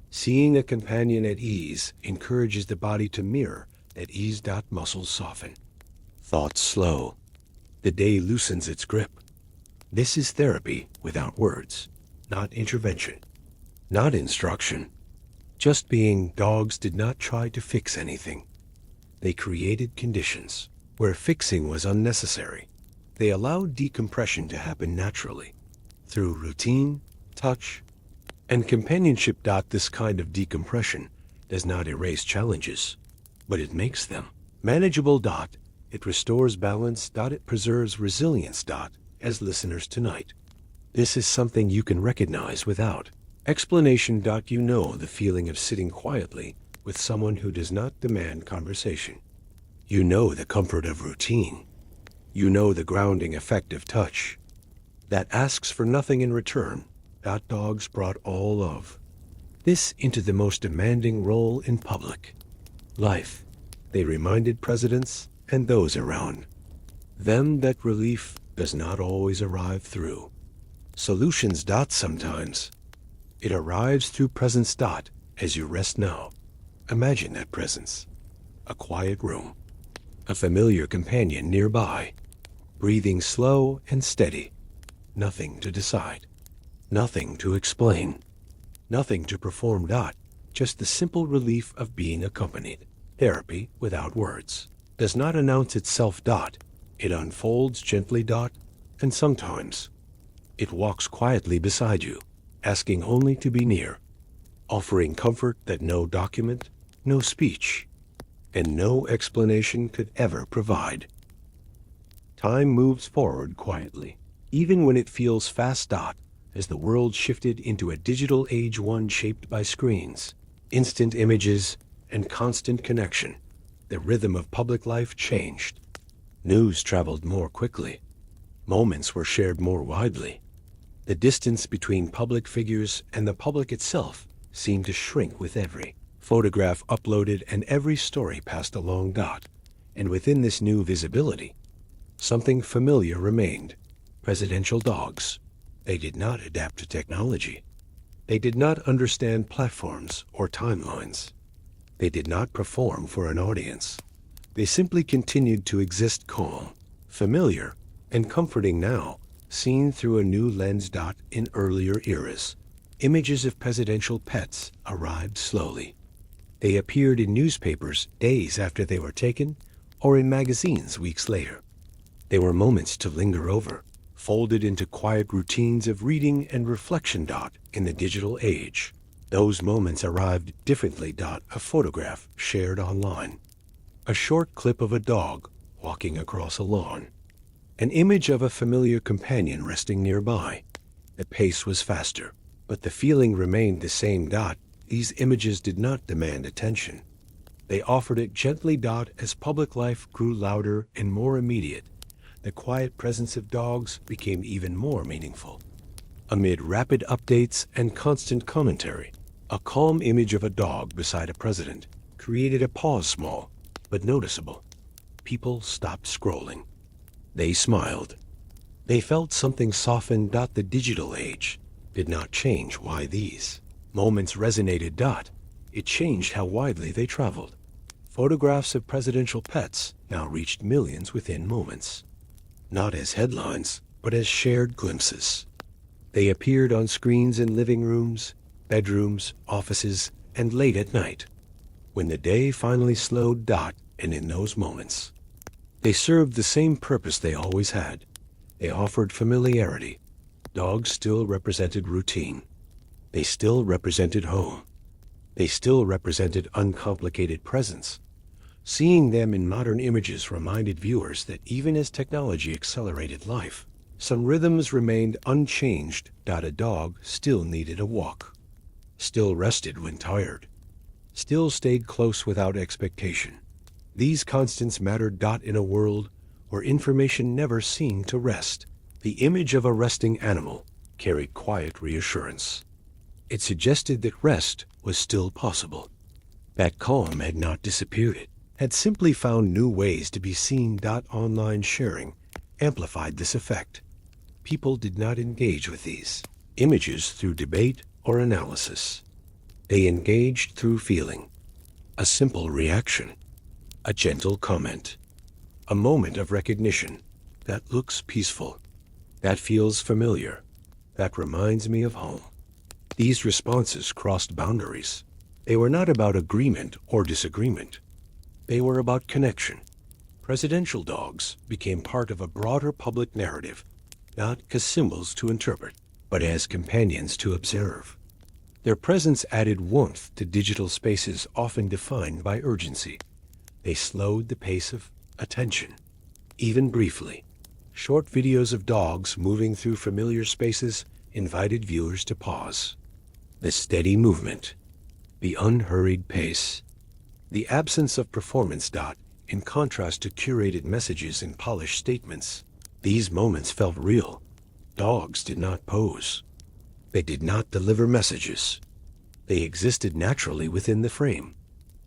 Seeing a companion at ease encourages the body to mirror that ease. Muscles soften. Thoughts slow. The day loosens its grip. This is therapy without words, not intervention, not instruction. Just being. Dogs did not try to fix anything. They created conditions where fixing was unnecessary. They allowed decompression to happen naturally, through routine, touch, and companionship. This kind of decompression does not erase challenges, but it makes them manageable. It restores balance. It preserves resilience. As listeners tonight, this is something you can recognize without explanation. You know the feeling of sitting quietly with someone who does not demand conversation. You know the comfort of routine. You know the grounding effect of touch that asks for nothing in return. Dogs brought all of this into the most demanding role in public life. They reminded presidents and those around them that relief does not always arrive through solutions. Sometimes it arrives through presence. As you rest now, imagine that presence. A quiet room, a familiar companion nearby, breathing slow and steady. Nothing to decide, nothing to explain, nothing to perform. Just the simple relief of being accompanied. Therapy without words does not announce itself. It unfolds gently. And sometimes it walks quietly beside you, asking only to be near, offering comfort that no document, no speech, and no explanation could ever provide. Time moves forward quietly, even when it feels fast. as the world shifted into a digital age, one shaped by screens, instant images, and constant connection. The rhythm of public life changed. News traveled more quickly. Moments were shared more widely. The distance between public figures and the public itself seemed to shrink with every photograph uploaded and every story passed along. And within this new visibility, something familiar remained: presidential dogs. They did not adapt to technology. They did not understand platforms or timelines. They did not perform for an audience. They simply continued to exist, calm, familiar, and comforting now, seen through a new lens. In earlier eras, images of presidential pets arrived slowly. They appeared in newspapers days after they were taken, or in magazines weeks later. They were moments to linger over, folded into quiet routines of reading and reflection. In the digital age, those moments arrived differently. A photograph shared online, a short clip of a dog walking across a lawn, an image of a familiar companion resting nearby. The pace was faster, but the feeling remained the same. These images did not demand attention. They offered it gently. As public life grew louder and more immediate, the quiet presence of dogs became even more meaningful. Amid rapid updates and constant commentary, a calm image of a dog beside a president created a pause, small but noticeable. People stopped scrolling. They smiled. They felt something soften. The digital age did not change why these moments resonated. It changed how widely they traveled. Photographs of presidential pets now reached millions within moments, not as headlines, but as shared glimpses. They appeared on screens in living rooms, bedrooms, offices, and late at night, when the day finally slowed. And in those moments, they served the same purpose they always had. They offered familiarity. Dogs still represented routine. They still represented home. They still represented uncomplicated presence. Seeing them in modern images reminded viewers that even as technology accelerated life, some rhythms remained unchanged. A dog still needed a walk, still rested when tired, still stayed close without expectation. These constants mattered. In a world where information never seemed to rest, the image of a resting animal carried quiet reassurance. It suggested that rest was still possible. That calm had not disappeared, had simply found new ways to be seen. Online sharing amplified this effect. People did not engage with these images through debate or analysis. They engaged through feeling, a simple reaction, a gentle comment, a moment of recognition. That looks peaceful. That feels familiar. That reminds me of home. These responses crossed boundaries. They were not about agreement or disagreement. They were about connection. Presidential dogs became part of a broader public narrative, not as symbols to interpret, but as companions to observe. Their presence added warmth to digital spaces often defined by urgency. They slowed the pace of attention, even briefly. Short videos of dogs moving through familiar spaces invited viewers to pause. The steady movement, the unhurried pace, the absence of performance. In contrast to curated messages and polished statements, these moments felt real. Dogs did not pose. They did not deliver messages. They existed naturally within the frame.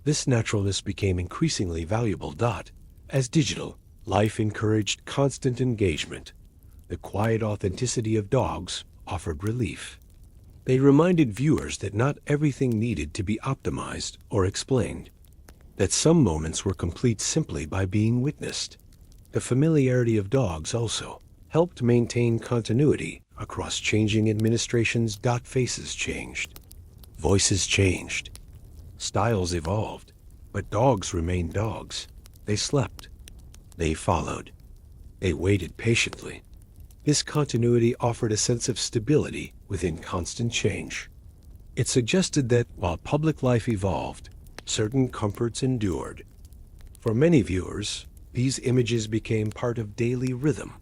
This naturalness became increasingly valuable. As digital life encouraged constant engagement, the quiet authenticity of dogs offered relief. They reminded viewers that not everything needed to be optimized or explained, that some moments were complete simply by being witnessed. The familiarity of dogs also helped maintain continuity across changing administrations. Faces changed, voices changed, styles evolved, but dogs remained dogs. They slept. They followed. They waited patiently. This continuity offered a sense of stability within constant change. It suggested that while public life evolved, certain comforts endured. For many viewers, these images became part of daily rhythm.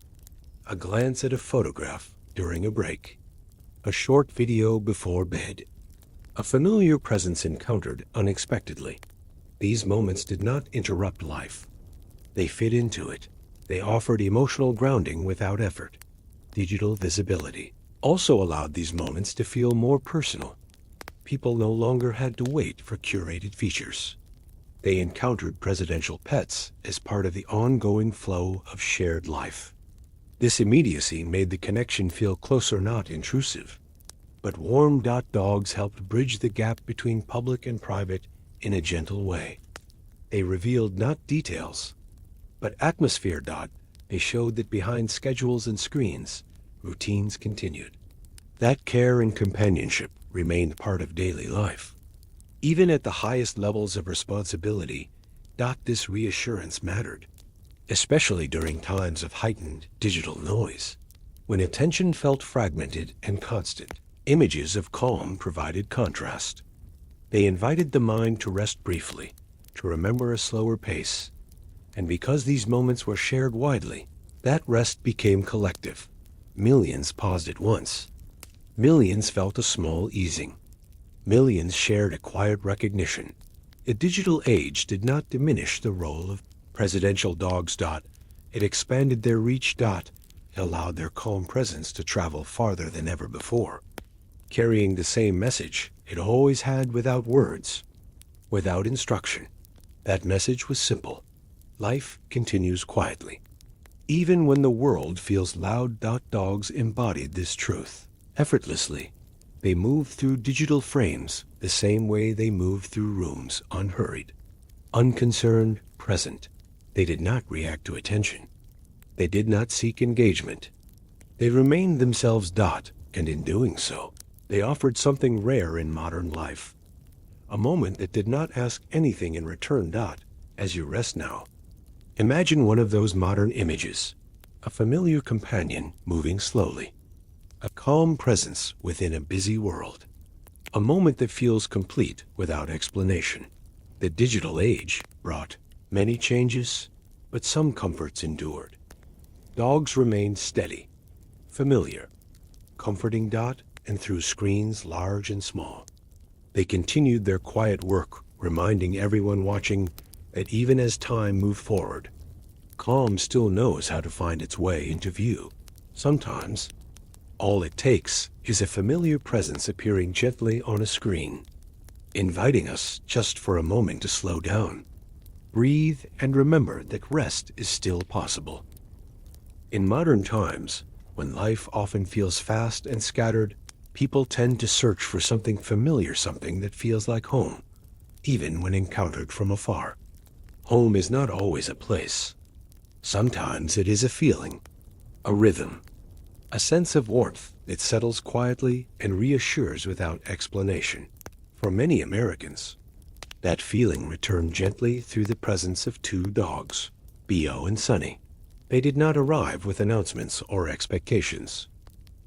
A glance at a photograph during a break, A short video before bed. A familiar presence encountered unexpectedly. These moments did not interrupt life. They fit into it. They offered emotional grounding without effort. Digital visibility also allowed these moments to feel more personal. People no longer had to wait for curated features. They encountered presidential pets as part of the ongoing flow of shared life. This immediacy made the connection feel closer, not intrusive. But warm dogs helped bridge the gap between public and private in a gentle way. They revealed not details, but atmosphere. They showed that behind schedules and screens, routines continued. That care and companionship remained part of daily life. Even at the highest levels of responsibility, this reassurance mattered, especially during times of heightened digital noise. When attention felt fragmented and constant, images of calm provided contrast. They invited the mind to rest briefly, to remember a slower pace. And because these moments were shared widely, that rest became collective. Millions paused at once. Millions felt a small easing. Millions shared a quiet recognition. The digital age did not diminish the role of presidential dogs. It expanded their reach. It allowed their calm presence to travel farther than ever before, carrying the same message it always had without words, without instruction. That message was simple. Life continues quietly. Even when the world feels loud. Dogs embodied this truth. Effortlessly, they moved through digital frames the same way they moved through rooms, unhurried, unconcerned, present. They did not react to attention. They did not seek engagement. They remained themselves. And in doing so, they offered something rare in modern life. A moment that did not ask anything in return. As you rest now, imagine one of those modern images. A familiar companion moving slowly. A calm presence within a busy world. A moment that feels complete without explanation. The digital age brought many changes, but some comforts endured. Dogs remained steady, familiar, comforting. And through screens large and small, they continued their quiet work, reminding everyone watching that even as time moved forward, calm still knows how to find its way into view. Sometimes, all it takes is a familiar presence appearing gently on a screen, inviting us just for a moment to slow down, breathe, and remember that rest is still possible. In modern times, when life often feels fast and scattered, people tend to search for something familiar, something that feels like home, even when encountered from afar. Home is not always a place. Sometimes it is a feeling, a rhythm, a sense of warmth that settles quietly and reassures without explanation. For many Americans, that feeling returned gently through the presence of two dogs, Bo and Sunny. They did not arrive with announcements or expectations.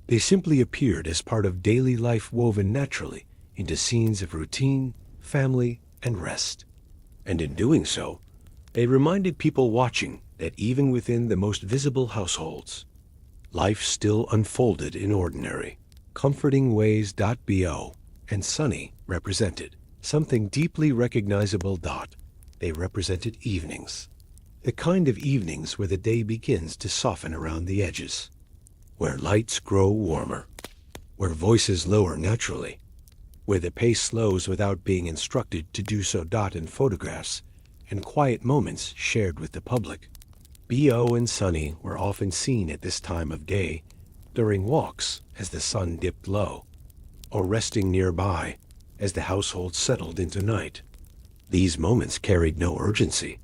They simply appeared as part of daily life, woven naturally into scenes of routine, family, and rest. And in doing so, they reminded people watching that even within the most visible households, life still unfolded in ordinary, comforting ways. Bo and Sunny represented something deeply recognizable. They represented evenings. The kind of evenings where the day begins to soften around the edges, where lights grow warmer, where voices lower naturally, where the pace slows without being instructed to do so. In photographs and quiet moments shared with the public, Bo and Sunny were often seen at this time of day during walks as the sun dipped low, or resting nearby as the household settled into night. These moments carried no urgency.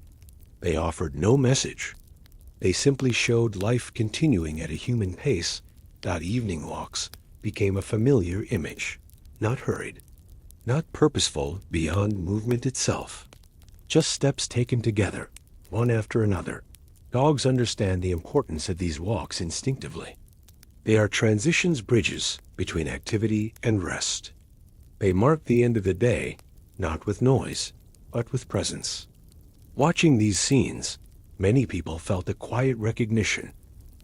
They offered no message. They simply showed life continuing at a human pace. Evening walks became a familiar image, not hurried, not purposeful beyond movement itself, just steps taken together, one after another. Dogs understand the importance of these walks instinctively. They are transitions, bridges between activity and rest. They mark the end of the day, not with noise, but with presence. Watching these scenes, many people felt a quiet recognition.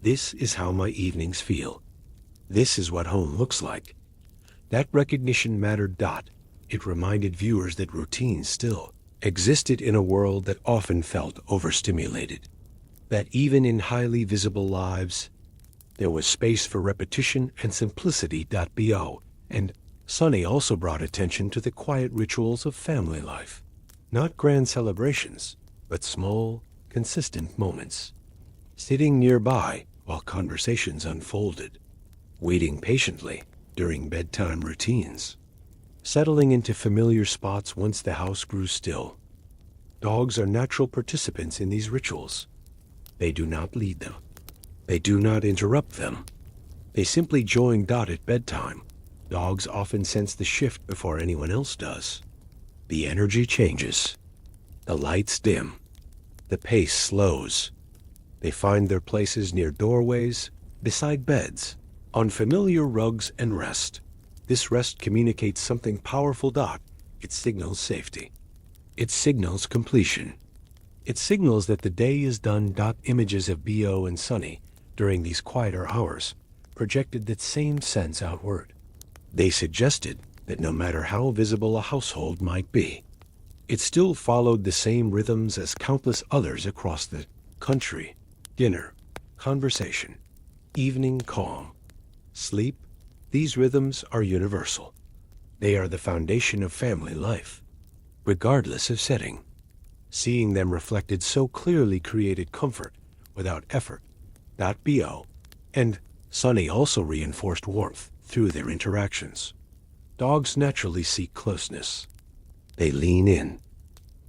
This is how my evenings feel. This is what home looks like. That recognition mattered. It reminded viewers that routine still existed in a world that often felt overstimulated. That even in highly visible lives, there was space for repetition and simplicity. Bo. And Sonny also brought attention to the quiet rituals of family life. Not grand celebrations, but small, consistent moments. Sitting nearby while conversations unfolded. Waiting patiently during bedtime routines. Settling into familiar spots once the house grew still. Dogs are natural participants in these rituals. They do not lead them. They do not interrupt them. They simply join at bedtime. Dogs often sense the shift before anyone else does. The energy changes. The lights dim. The pace slows. They find their places near doorways, beside beds, on familiar rugs and rest. This rest communicates something powerful. It signals safety. It signals completion. It signals that the day is done. Images of Bo and Sonny during these quieter hours projected that same sense outward. They suggested that no matter how visible a household might be, it still followed the same rhythms as countless others across the country. Dinner, conversation, evening calm, sleep. These rhythms are universal. They are the foundation of family life, regardless of setting. Seeing them reflected so clearly created comfort without effort. Bo. And Sonny also reinforced warmth through their interactions. Dogs naturally seek closeness. They lean in.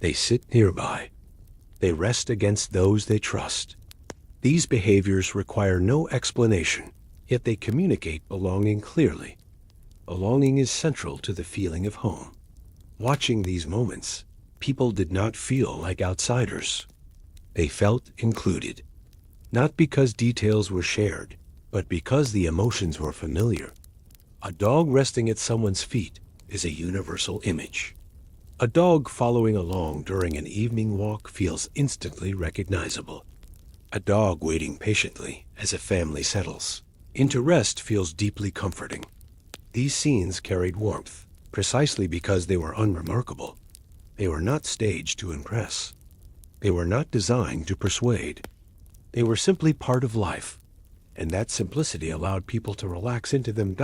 They sit nearby. They rest against those they trust. These behaviors require no explanation, yet they communicate belonging clearly. Belonging is central to the feeling of home. Watching these moments, people did not feel like outsiders. They felt included. Not because details were shared, but because the emotions were familiar. A dog resting at someone's feet is a universal image. A dog following along during an evening walk feels instantly recognizable. A dog waiting patiently as a family settles into rest feels deeply comforting. These scenes carried warmth, precisely because they were unremarkable. They were not staged to impress. They were not designed to persuade. They were simply part of life, and that simplicity allowed people to relax into them.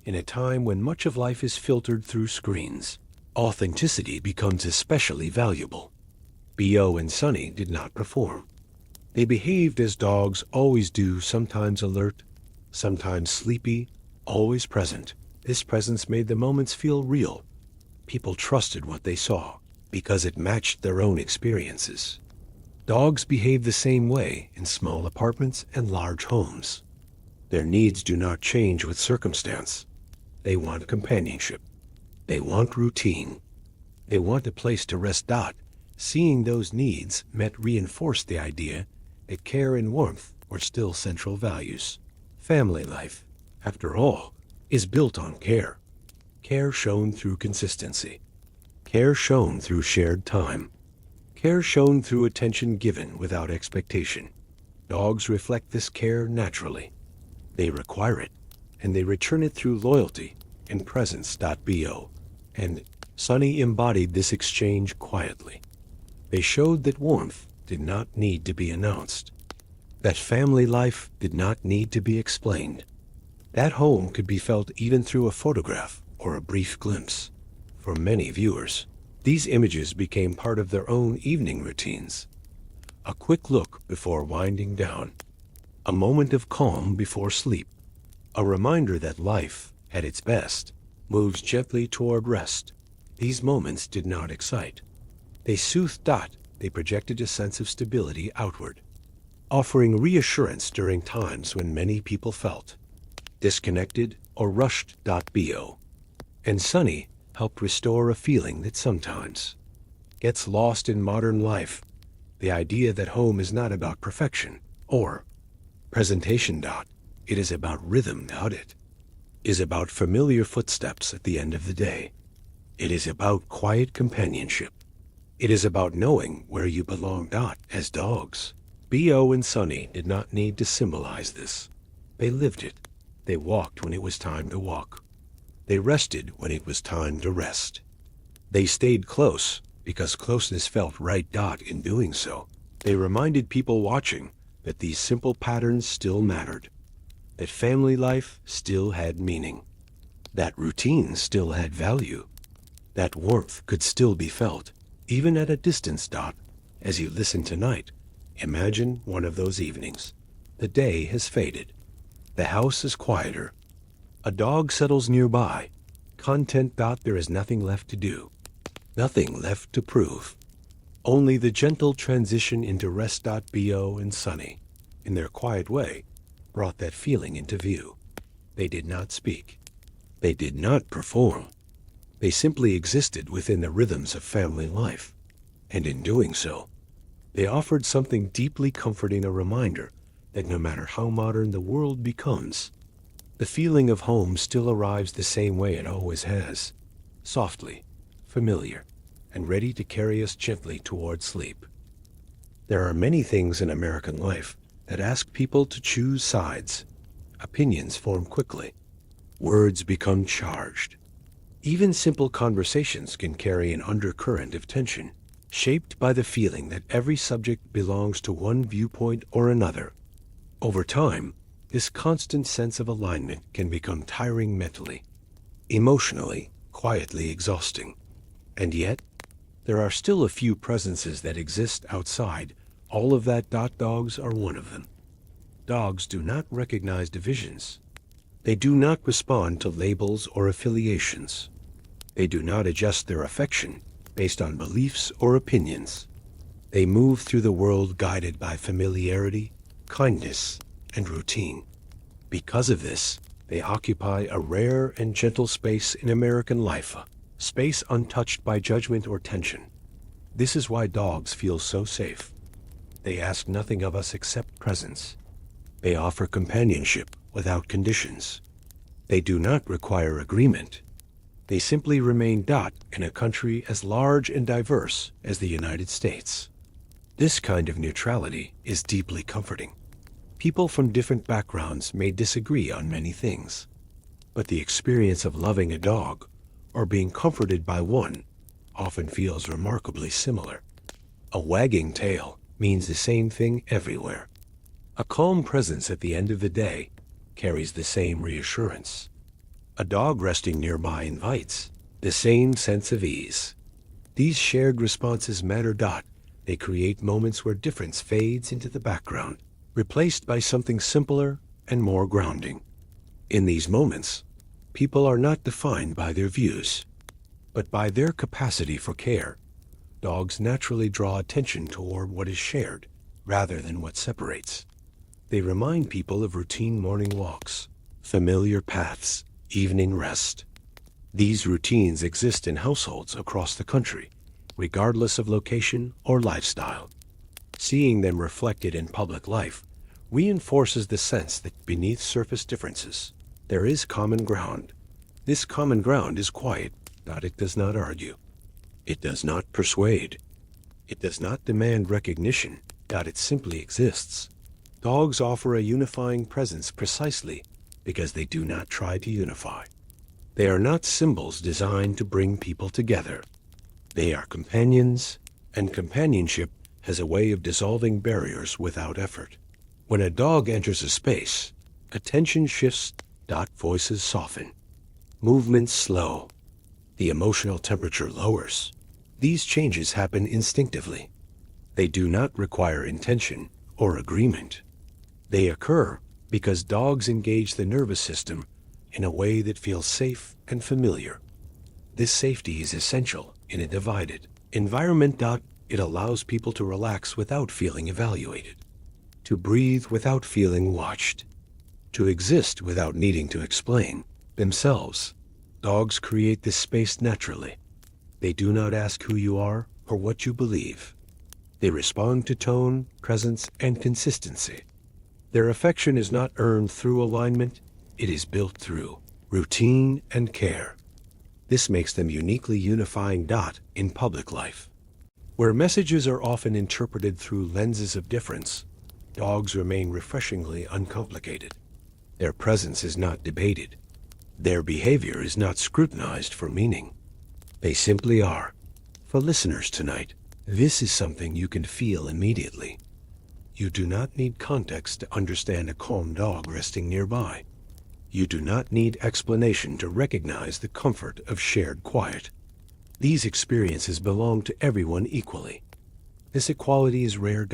In a time when much of life is filtered through screens, authenticity becomes especially valuable. Bo and Sonny did not perform. They behaved as dogs always do, sometimes alert, sometimes sleepy, always present. This presence made the moments feel real. People trusted what they saw because it matched their own experiences. Dogs behave the same way in small apartments and large homes. Their needs do not change with circumstance. They want companionship. They want routine. They want a place to rest. Seeing those needs met reinforced the idea that care and warmth were still central values. Family life, after all, is built on care. Care shown through consistency. Care shown through shared time. Care shown through attention given without expectation. Dogs reflect this care naturally. They require it, and they return it through loyalty and presence. Bo. And Sonny embodied this exchange quietly. They showed that warmth did not need to be announced. That family life did not need to be explained. That home could be felt even through a photograph or a brief glimpse. For many viewers, these images became part of their own evening routines. A quick look before winding down. A moment of calm before sleep. A reminder that life, at its best, moves gently toward rest. These moments did not excite. They soothed. They projected a sense of stability outward, offering reassurance during times when many people felt disconnected or rushed. Bo. And Sonny helped restore a feeling that sometimes gets lost in modern life. The idea that home is not about perfection or presentation. It is about rhythm. It is about familiar footsteps at the end of the day. It is about quiet companionship. It is about knowing where you belong. As dogs, Bo and Sonny did not need to symbolize this. They lived it. They walked when it was time to walk. They rested when it was time to rest. They stayed close because closeness felt right. In doing so, they reminded people watching that these simple patterns still mattered, that family life still had meaning, that routine still had value, that warmth could still be felt, even at a distance. As you listen tonight, imagine one of those evenings. The day has faded. The house is quieter. A dog settles nearby. Content. There is nothing left to do. Nothing left to prove. Only the gentle transition into rest. Bo and Sunny, in their quiet way, brought that feeling into view. They did not speak. They did not perform. They simply existed within the rhythms of family life. And in doing so, they offered something deeply comforting, a reminder that no matter how modern the world becomes, the feeling of home still arrives the same way it always has, softly, familiar, and ready to carry us gently toward sleep. There are many things in American life that ask people to choose sides. Opinions form quickly. Words become charged. Even simple conversations can carry an undercurrent of tension, shaped by the feeling that every subject belongs to one viewpoint or another. Over time, this constant sense of alignment can become tiring mentally, emotionally, quietly exhausting. And yet, there are still a few presences that exist outside all of that. Dogs are one of them. Dogs do not recognize divisions. They do not respond to labels or affiliations. They do not adjust their affection based on beliefs or opinions. They move through the world guided by familiarity, kindness, and routine. Because of this, they occupy a rare and gentle space in American life, a space untouched by judgment or tension. This is why dogs feel so safe. They ask nothing of us except presence. They offer companionship without conditions. They do not require agreement. They simply remain. In a country as large and diverse as the United States. This kind of neutrality is deeply comforting. People from different backgrounds may disagree on many things, but the experience of loving a dog or being comforted by one often feels remarkably similar. A wagging tail means the same thing everywhere. A calm presence at the end of the day carries the same reassurance. A dog resting nearby invites the same sense of ease. These shared responses matter. They create moments where difference fades into the background, replaced by something simpler and more grounding. In these moments, people are not defined by their views, but by their capacity for care. Dogs naturally draw attention toward what is shared, rather than what separates. They remind people of routine morning walks, familiar paths, evening rest. These routines exist in households across the country, regardless of location or lifestyle. Seeing them reflected in public life reinforces the sense that beneath surface differences, there is common ground. This common ground is quiet. It does not argue. It does not persuade. It does not demand recognition. It simply exists. Dogs offer a unifying presence precisely because they do not try to unify. They are not symbols designed to bring people together. They are companions, and companionship has a way of dissolving barriers without effort. When a dog enters a space, attention shifts. Voices soften. Movements slow. The emotional temperature lowers. These changes happen instinctively. They do not require intention or agreement. They occur because dogs engage the nervous system in a way that feels safe and familiar. This safety is essential in a divided environment. It allows people to relax without feeling evaluated, to breathe without feeling watched, to exist without needing to explain themselves. Dogs create this space naturally. They do not ask who you are or what you believe. They respond to tone, presence, and consistency. Their affection is not earned through alignment, it is built through routine and care. This makes them uniquely unifying. In public life, where messages are often interpreted through lenses of difference, dogs remain refreshingly uncomplicated. Their presence is not debated. Their behavior is not scrutinized for meaning. They simply are. For listeners tonight, this is something you can feel immediately. You do not need context to understand a calm dog resting nearby. You do not need explanation to recognize the comfort of shared quiet. These experiences belong to everyone equally. This equality is rare.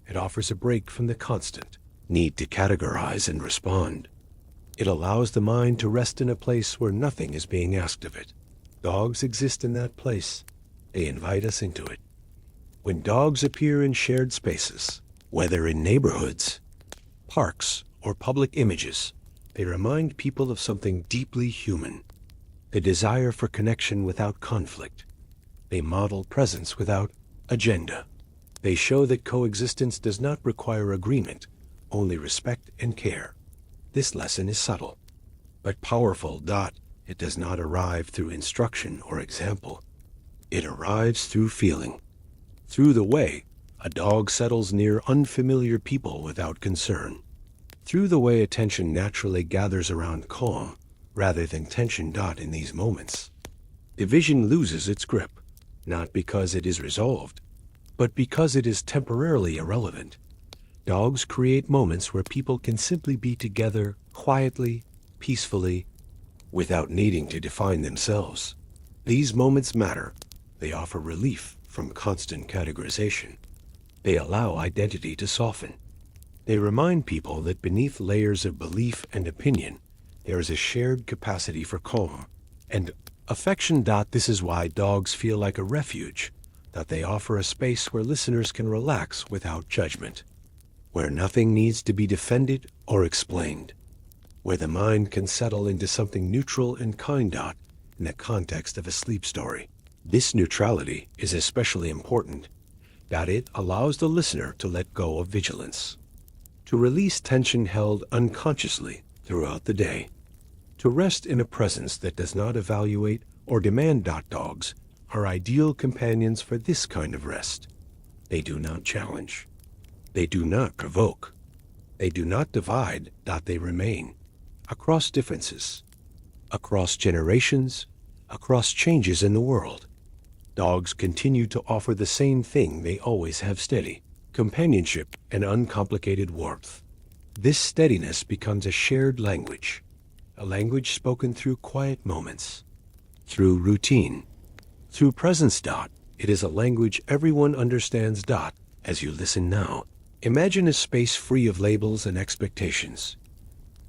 It offers a break from the constant need to categorize and respond. It allows the mind to rest in a place where nothing is being asked of it. Dogs exist in that place. They invite us into it. When dogs appear in shared spaces, whether in neighborhoods, parks, or public images, they remind people of something deeply human. The desire for connection without conflict. They model presence without agenda. They show that coexistence does not require agreement, only respect and care. This lesson is subtle, but powerful. It does not arrive through instruction or example. It arrives through feeling, through the way a dog settles near unfamiliar people without concern, through the way attention naturally gathers around calm rather than tension. In these moments, division loses its grip, not because it is resolved, but because it is temporarily irrelevant. Dogs create moments where people can simply be together quietly, peacefully, without needing to define themselves. These moments matter. They offer relief from constant categorization. They allow identity to soften. They remind people that beneath layers of belief and opinion, there is a shared capacity for calm and affection. This is why dogs feel like a refuge, that they offer a space where listeners can relax without judgment, where nothing needs to be defended or explained, where the mind can settle into something neutral and kind. In the context of a sleep story, this neutrality is especially important, that it allows the listener to let go of vigilance, to release tension held unconsciously throughout the day, to rest in a presence that does not evaluate or demand. Dogs are ideal companions for this kind of rest. They do not challenge. They do not provoke. They do not divide. They remain across differences, across generations, across changes in the world. Dogs continue to offer the same thing they always have: steady companionship and uncomplicated warmth. This steadiness becomes a shared language, a language spoken through quiet moments, through routine, through presence. It is a language everyone understands. As you listen now, imagine a space free of labels and expectations,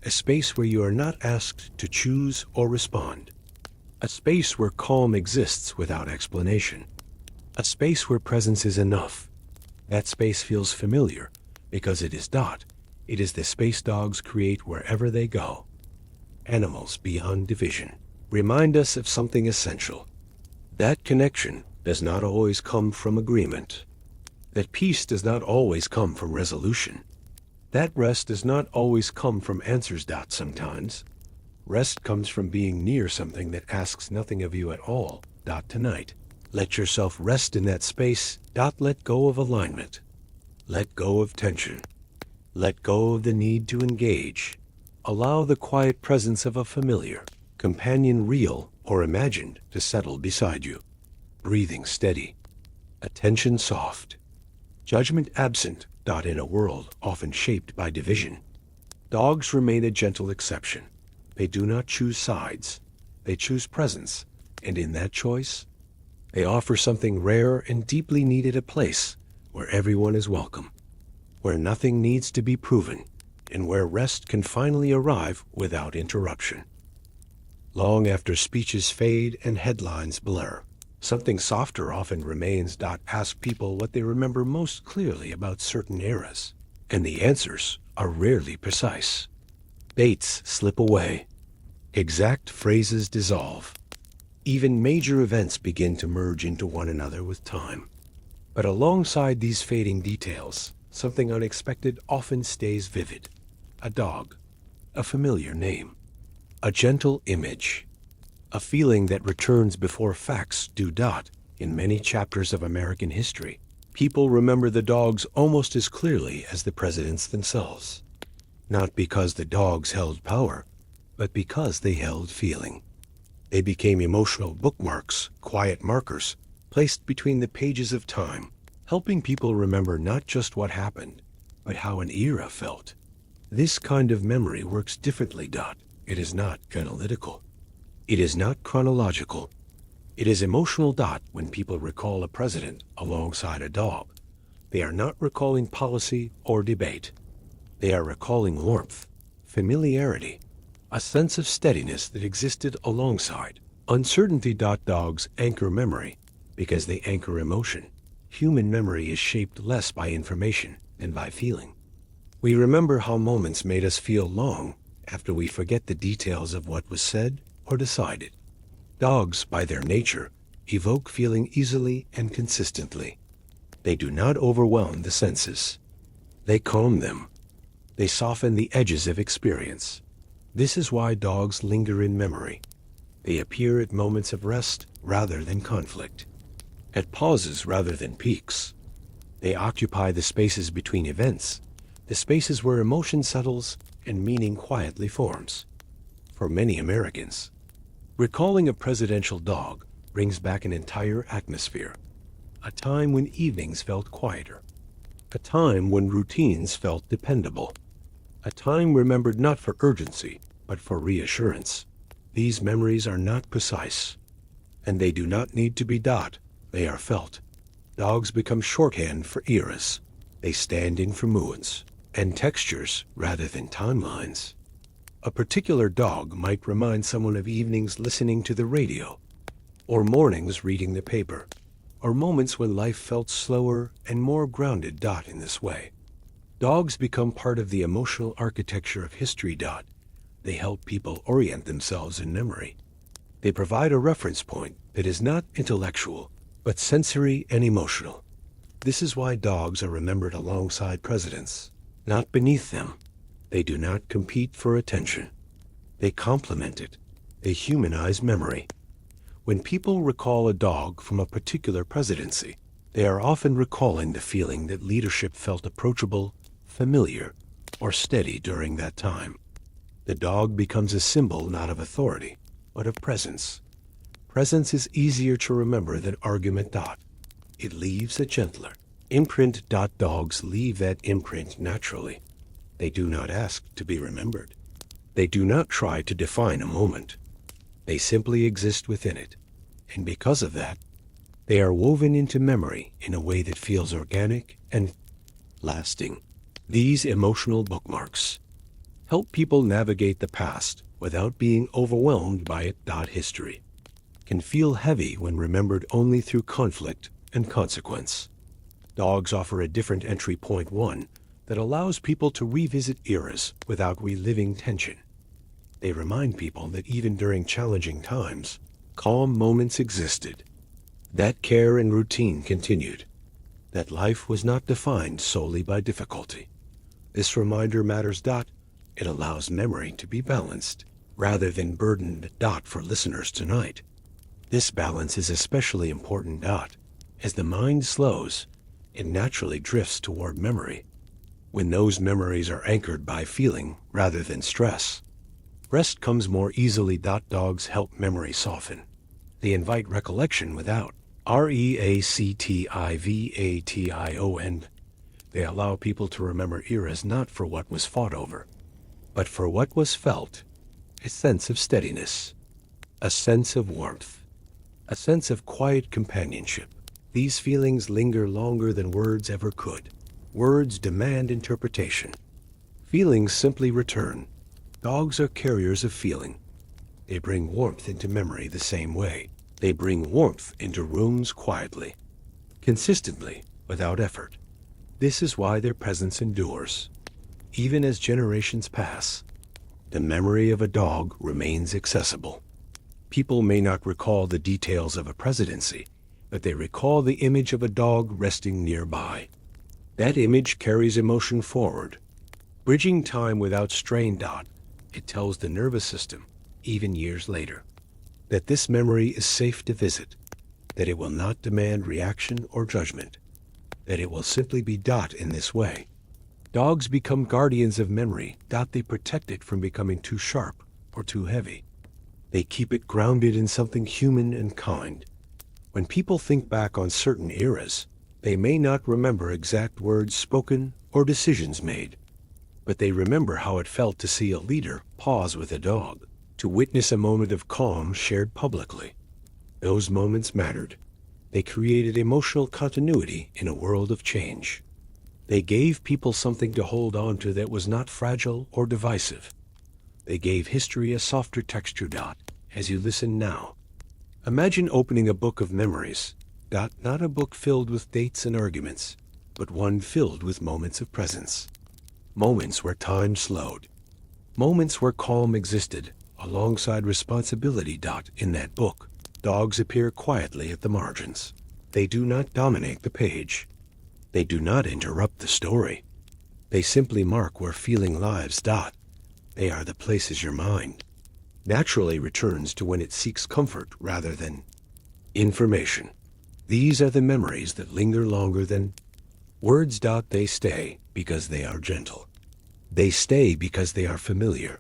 a space where you are not asked to choose or respond, a space where calm exists without explanation, a space where presence is enough. That space feels familiar because it is. It is the space dogs create wherever they go. Animals beyond division remind us of something essential. That connection does not always come from agreement. That peace does not always come from resolution. That rest does not always come from answers. Sometimes rest comes from being near something that asks nothing of you at all. Tonight, let yourself rest in that space. Let go of alignment. Let go of tension. Let go of the need to engage. Allow the quiet presence of a familiar companion, real or imagined, to settle beside you. Breathing steady, attention soft, judgment absent. In a world often shaped by division, dogs remain a gentle exception. They do not choose sides. They choose presence. And in that choice, they offer something rare and deeply needed: a place where everyone is welcome, where nothing needs to be proven, and where rest can finally arrive without interruption. Long after speeches fade and headlines blur, something softer often remains. Ask people what they remember most clearly about certain eras, and the answers are rarely precise. Dates slip away. Exact phrases dissolve. Even major events begin to merge into one another with time. But alongside these fading details, something unexpected often stays vivid. A dog, a familiar name, a gentle image, a feeling that returns before facts do. In many chapters of American history, people remember the dogs almost as clearly as the presidents themselves. Not because the dogs held power, but because they held feeling. They became emotional bookmarks, quiet markers, placed between the pages of time, helping people remember not just what happened, but how an era felt. This kind of memory works differently. It is not analytical. It is not chronological. It is emotional. When people recall a president alongside a dog, they are not recalling policy or debate. They are recalling warmth, familiarity, a sense of steadiness that existed alongside uncertainty. Dogs anchor memory because they anchor emotion. Human memory is shaped less by information than by feeling. We remember how moments made us feel long after we forget the details of what was said or decided. Dogs, by their nature, evoke feeling easily and consistently. They do not overwhelm the senses. They calm them. They soften the edges of experience. This is why dogs linger in memory. They appear at moments of rest rather than conflict, at pauses rather than peaks. They occupy the spaces between events, the spaces where emotion settles and meaning quietly forms. For many Americans, recalling a presidential dog brings back an entire atmosphere, a time when evenings felt quieter, a time when routines felt dependable, a time remembered not for urgency, but for reassurance. These memories are not precise, and they do not need to be. They are felt. Dogs become shorthand for eras. They stand in for moods and textures rather than timelines. A particular dog might remind someone of evenings listening to the radio, or mornings reading the paper, or moments when life felt slower and more grounded. In this way, dogs become part of the emotional architecture of history. They help people orient themselves in memory. They provide a reference point that is not intellectual, but sensory and emotional. This is why dogs are remembered alongside presidents, not beneath them. They do not compete for attention. They complement it. They humanize memory. When people recall a dog from a particular presidency, they are often recalling the feeling that leadership felt approachable, familiar, or steady during that time. The dog becomes a symbol not of authority, but of presence. Presence is easier to remember than argument. It leaves a gentler imprint. Dogs leave that imprint naturally. They do not ask to be remembered. They do not try to define a moment. They simply exist within it. And because of that, they are woven into memory in a way that feels organic and lasting. These emotional bookmarks help people navigate the past without being overwhelmed by it. History can feel heavy when remembered only through conflict and consequence. Dogs offer a different entry point, one that allows people to revisit eras without reliving tension. They remind people that even during challenging times, calm moments existed, that care and routine continued, that life was not defined solely by difficulty. This reminder matters. It allows memory to be balanced rather than burdened. For listeners tonight, this balance is especially important. As the mind slows, it naturally drifts toward memory. When those memories are anchored by feeling rather than stress, rest comes more easily. Dogs help memory soften. They invite recollection without reactivation. They allow people to remember eras not for what was fought over, but for what was felt. A sense of steadiness, a sense of warmth, a sense of quiet companionship. These feelings linger longer than words ever could. Words demand interpretation. Feelings simply return. Dogs are carriers of feeling. They bring warmth into memory the same way. They bring warmth into rooms quietly, consistently, without effort. This is why their presence endures. Even as generations pass, the memory of a dog remains accessible. People may not recall the details of a presidency, but they recall the image of a dog resting nearby. That image carries emotion forward, bridging time without strain. It tells the nervous system, even years later, that this memory is safe to visit, that it will not demand reaction or judgment, that it will simply be. In this way, dogs become guardians of memory. They protect it from becoming too sharp, or too heavy. They keep it grounded in something human and kind. When people think back on certain eras, they may not remember exact words spoken or decisions made, but they remember how it felt to see a leader pause with a dog, to witness a moment of calm shared publicly. Those moments mattered. They created emotional continuity in a world of change. They gave people something to hold on to that was not fragile or divisive. They gave history a softer texture. As you listen now, imagine opening a book of memories. Not a book filled with dates and arguments, but one filled with moments of presence. Moments where time slowed. Moments where calm existed alongside responsibility. In that book, dogs appear quietly at the margins. They do not dominate the page. They do not interrupt the story. They simply mark where feeling lives. They are the places your mind naturally returns to when it seeks comfort rather than information. These are the memories that linger longer than words. They stay because they are gentle. They stay because they are familiar.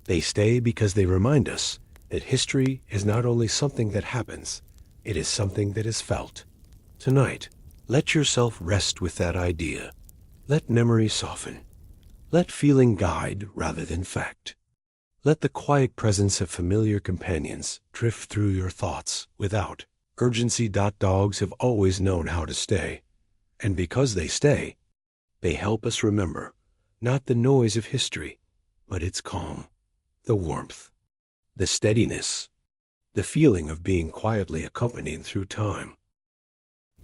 They stay because they remind us that history is not only something that happens, it is something that is felt. Tonight, let yourself rest with that idea. Let memory soften. Let feeling guide rather than fact. Let the quiet presence of familiar companions drift through your thoughts without urgency. Dogs have always known how to stay, and because they stay, they help us remember not the noise of history, but its calm, the warmth, the steadiness, the feeling of being quietly accompanied through time.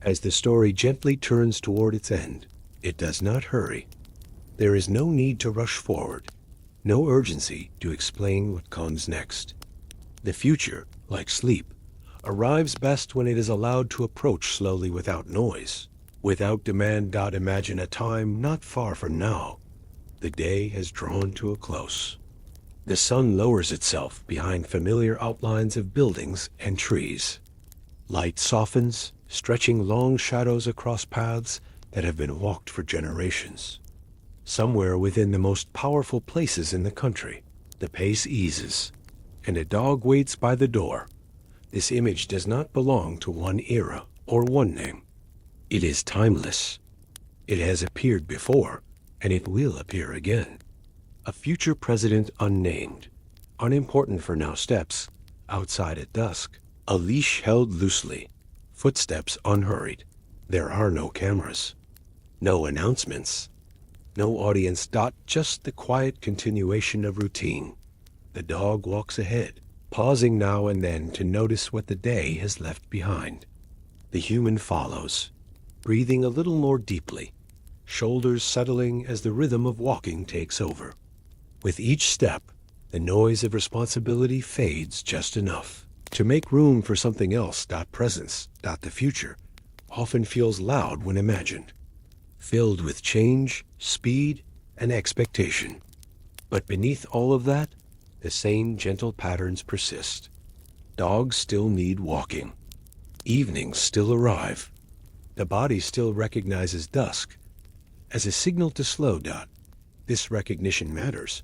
As the story gently turns toward its end, it does not hurry. There is no need to rush forward, no urgency to explain what comes next. The future, like sleep, arrives best when it is allowed to approach slowly without noise, without demand. Imagine a time not far from now. The day has drawn to a close. The sun lowers itself behind familiar outlines of buildings and trees. Light softens, stretching long shadows across paths that have been walked for generations. Somewhere within the most powerful places in the country, the pace eases, and a dog waits by the door. This image does not belong to one era or one name. It is timeless. It has appeared before, and it will appear again. A future president unnamed, unimportant for now, steps outside at dusk, a leash held loosely, footsteps unhurried. There are no cameras, no announcements, no audience. Just the quiet continuation of routine. The dog walks ahead, pausing now and then to notice what the day has left behind. The human follows, breathing a little more deeply, shoulders settling as the rhythm of walking takes over. With each step, the noise of responsibility fades just enough to make room for something else. Presence. The future often feels loud when imagined, filled with change, speed, and expectation. But beneath all of that, the same gentle patterns persist. Dogs still need walking. Evenings still arrive. The body still recognizes dusk as a signal to slow. This recognition matters.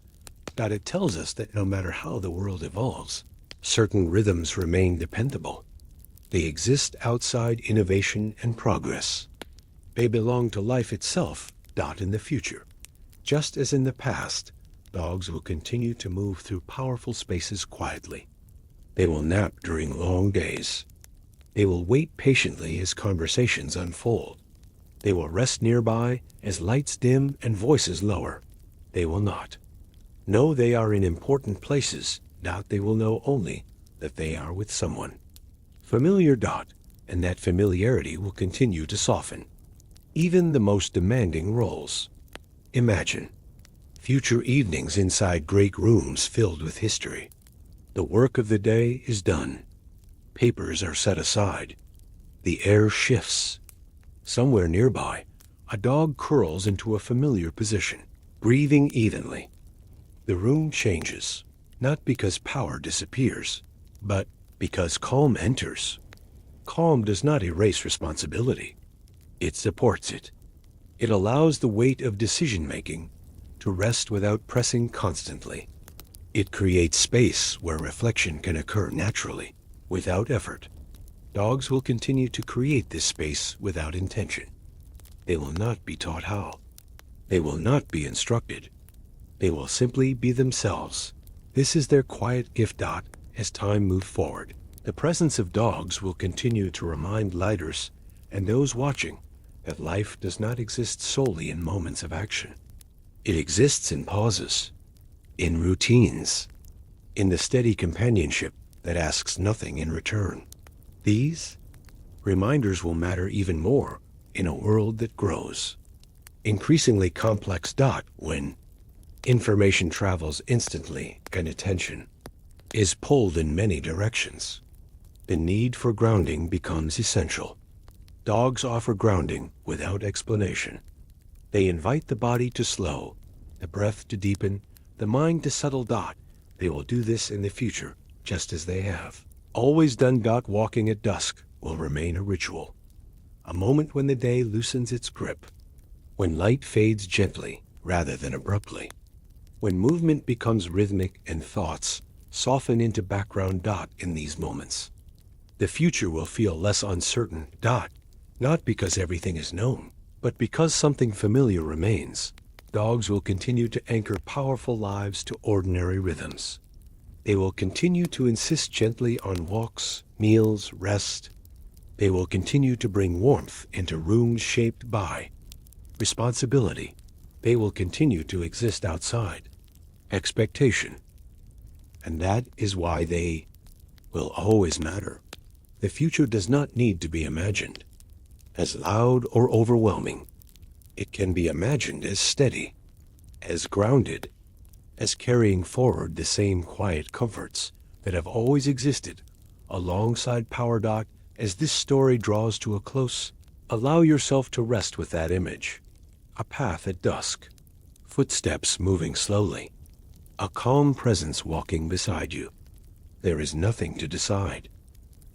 It tells us that no matter how the world evolves, certain rhythms remain dependable. They exist outside innovation and progress. They belong to life itself. In the future, just as in the past, dogs will continue to move through powerful spaces quietly. They will nap during long days. They will wait patiently as conversations unfold. They will rest nearby as lights dim and voices lower. They will not know they are in important places. They will know only that they are with someone familiar. And that familiarity will continue to soften even the most demanding roles. Imagine future evenings inside great rooms filled with history. The work of the day is done. Papers are set aside. The air shifts. Somewhere nearby, a dog curls into a familiar position, breathing evenly. The room changes, not because power disappears, but because calm enters. Calm does not erase responsibility. It supports it. It allows the weight of decision-making to rest without pressing constantly. It creates space where reflection can occur naturally, without effort. Dogs will continue to create this space without intention. They will not be taught how. They will not be instructed. They will simply be themselves. This is their quiet gift. As time moves forward, the presence of dogs will continue to remind leaders and those watching that life does not exist solely in moments of action. It exists in pauses, in routines, in the steady companionship that asks nothing in return. These reminders will matter even more in a world that grows increasingly complex. When information travels instantly and attention is pulled in many directions, the need for grounding becomes essential. Dogs offer grounding without explanation. They invite the body to slow, the breath to deepen, the mind to settle. They will do this in the future just as they have always done. Walking at dusk will remain a ritual, a moment when the day loosens its grip, when light fades gently rather than abruptly, when movement becomes rhythmic and thoughts soften into background. In these moments, the future will feel less uncertain. Not because everything is known, but because something familiar remains. Dogs will continue to anchor powerful lives to ordinary rhythms. They will continue to insist gently on walks, meals, rest. They will continue to bring warmth into rooms shaped by responsibility. They will continue to exist outside expectation. And that is why they will always matter. The future does not need to be imagined as loud or overwhelming. It can be imagined as steady, as grounded, as carrying forward the same quiet comforts that have always existed alongside power. As this story draws to a close, allow yourself to rest with that image. A path at dusk, footsteps moving slowly, a calm presence walking beside you. There is nothing to decide,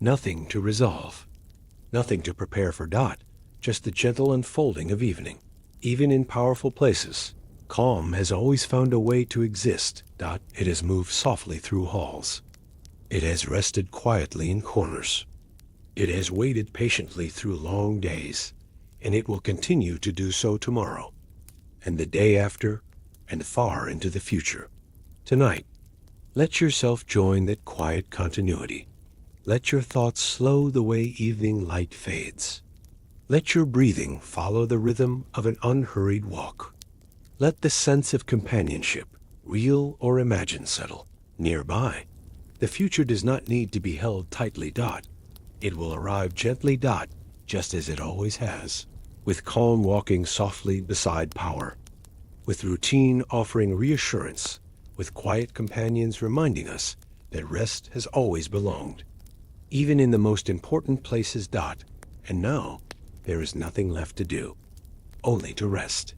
nothing to resolve, nothing to prepare for. Just the gentle unfolding of evening. Even in powerful places, calm has always found a way to exist. It has moved softly through halls. It has rested quietly in corners. It has waited patiently through long days, and it will continue to do so tomorrow, and the day after, and far into the future. Tonight, let yourself join that quiet continuity. Let your thoughts slow the way evening light fades. Let your breathing follow the rhythm of an unhurried walk. Let the sense of companionship, real or imagined, settle nearby. The future does not need to be held tightly. It will arrive gently. Just as it always has, with calm walking softly beside power, with routine offering reassurance, with quiet companions reminding us that rest has always belonged, even in the most important places. And now, there is nothing left to do, only to rest.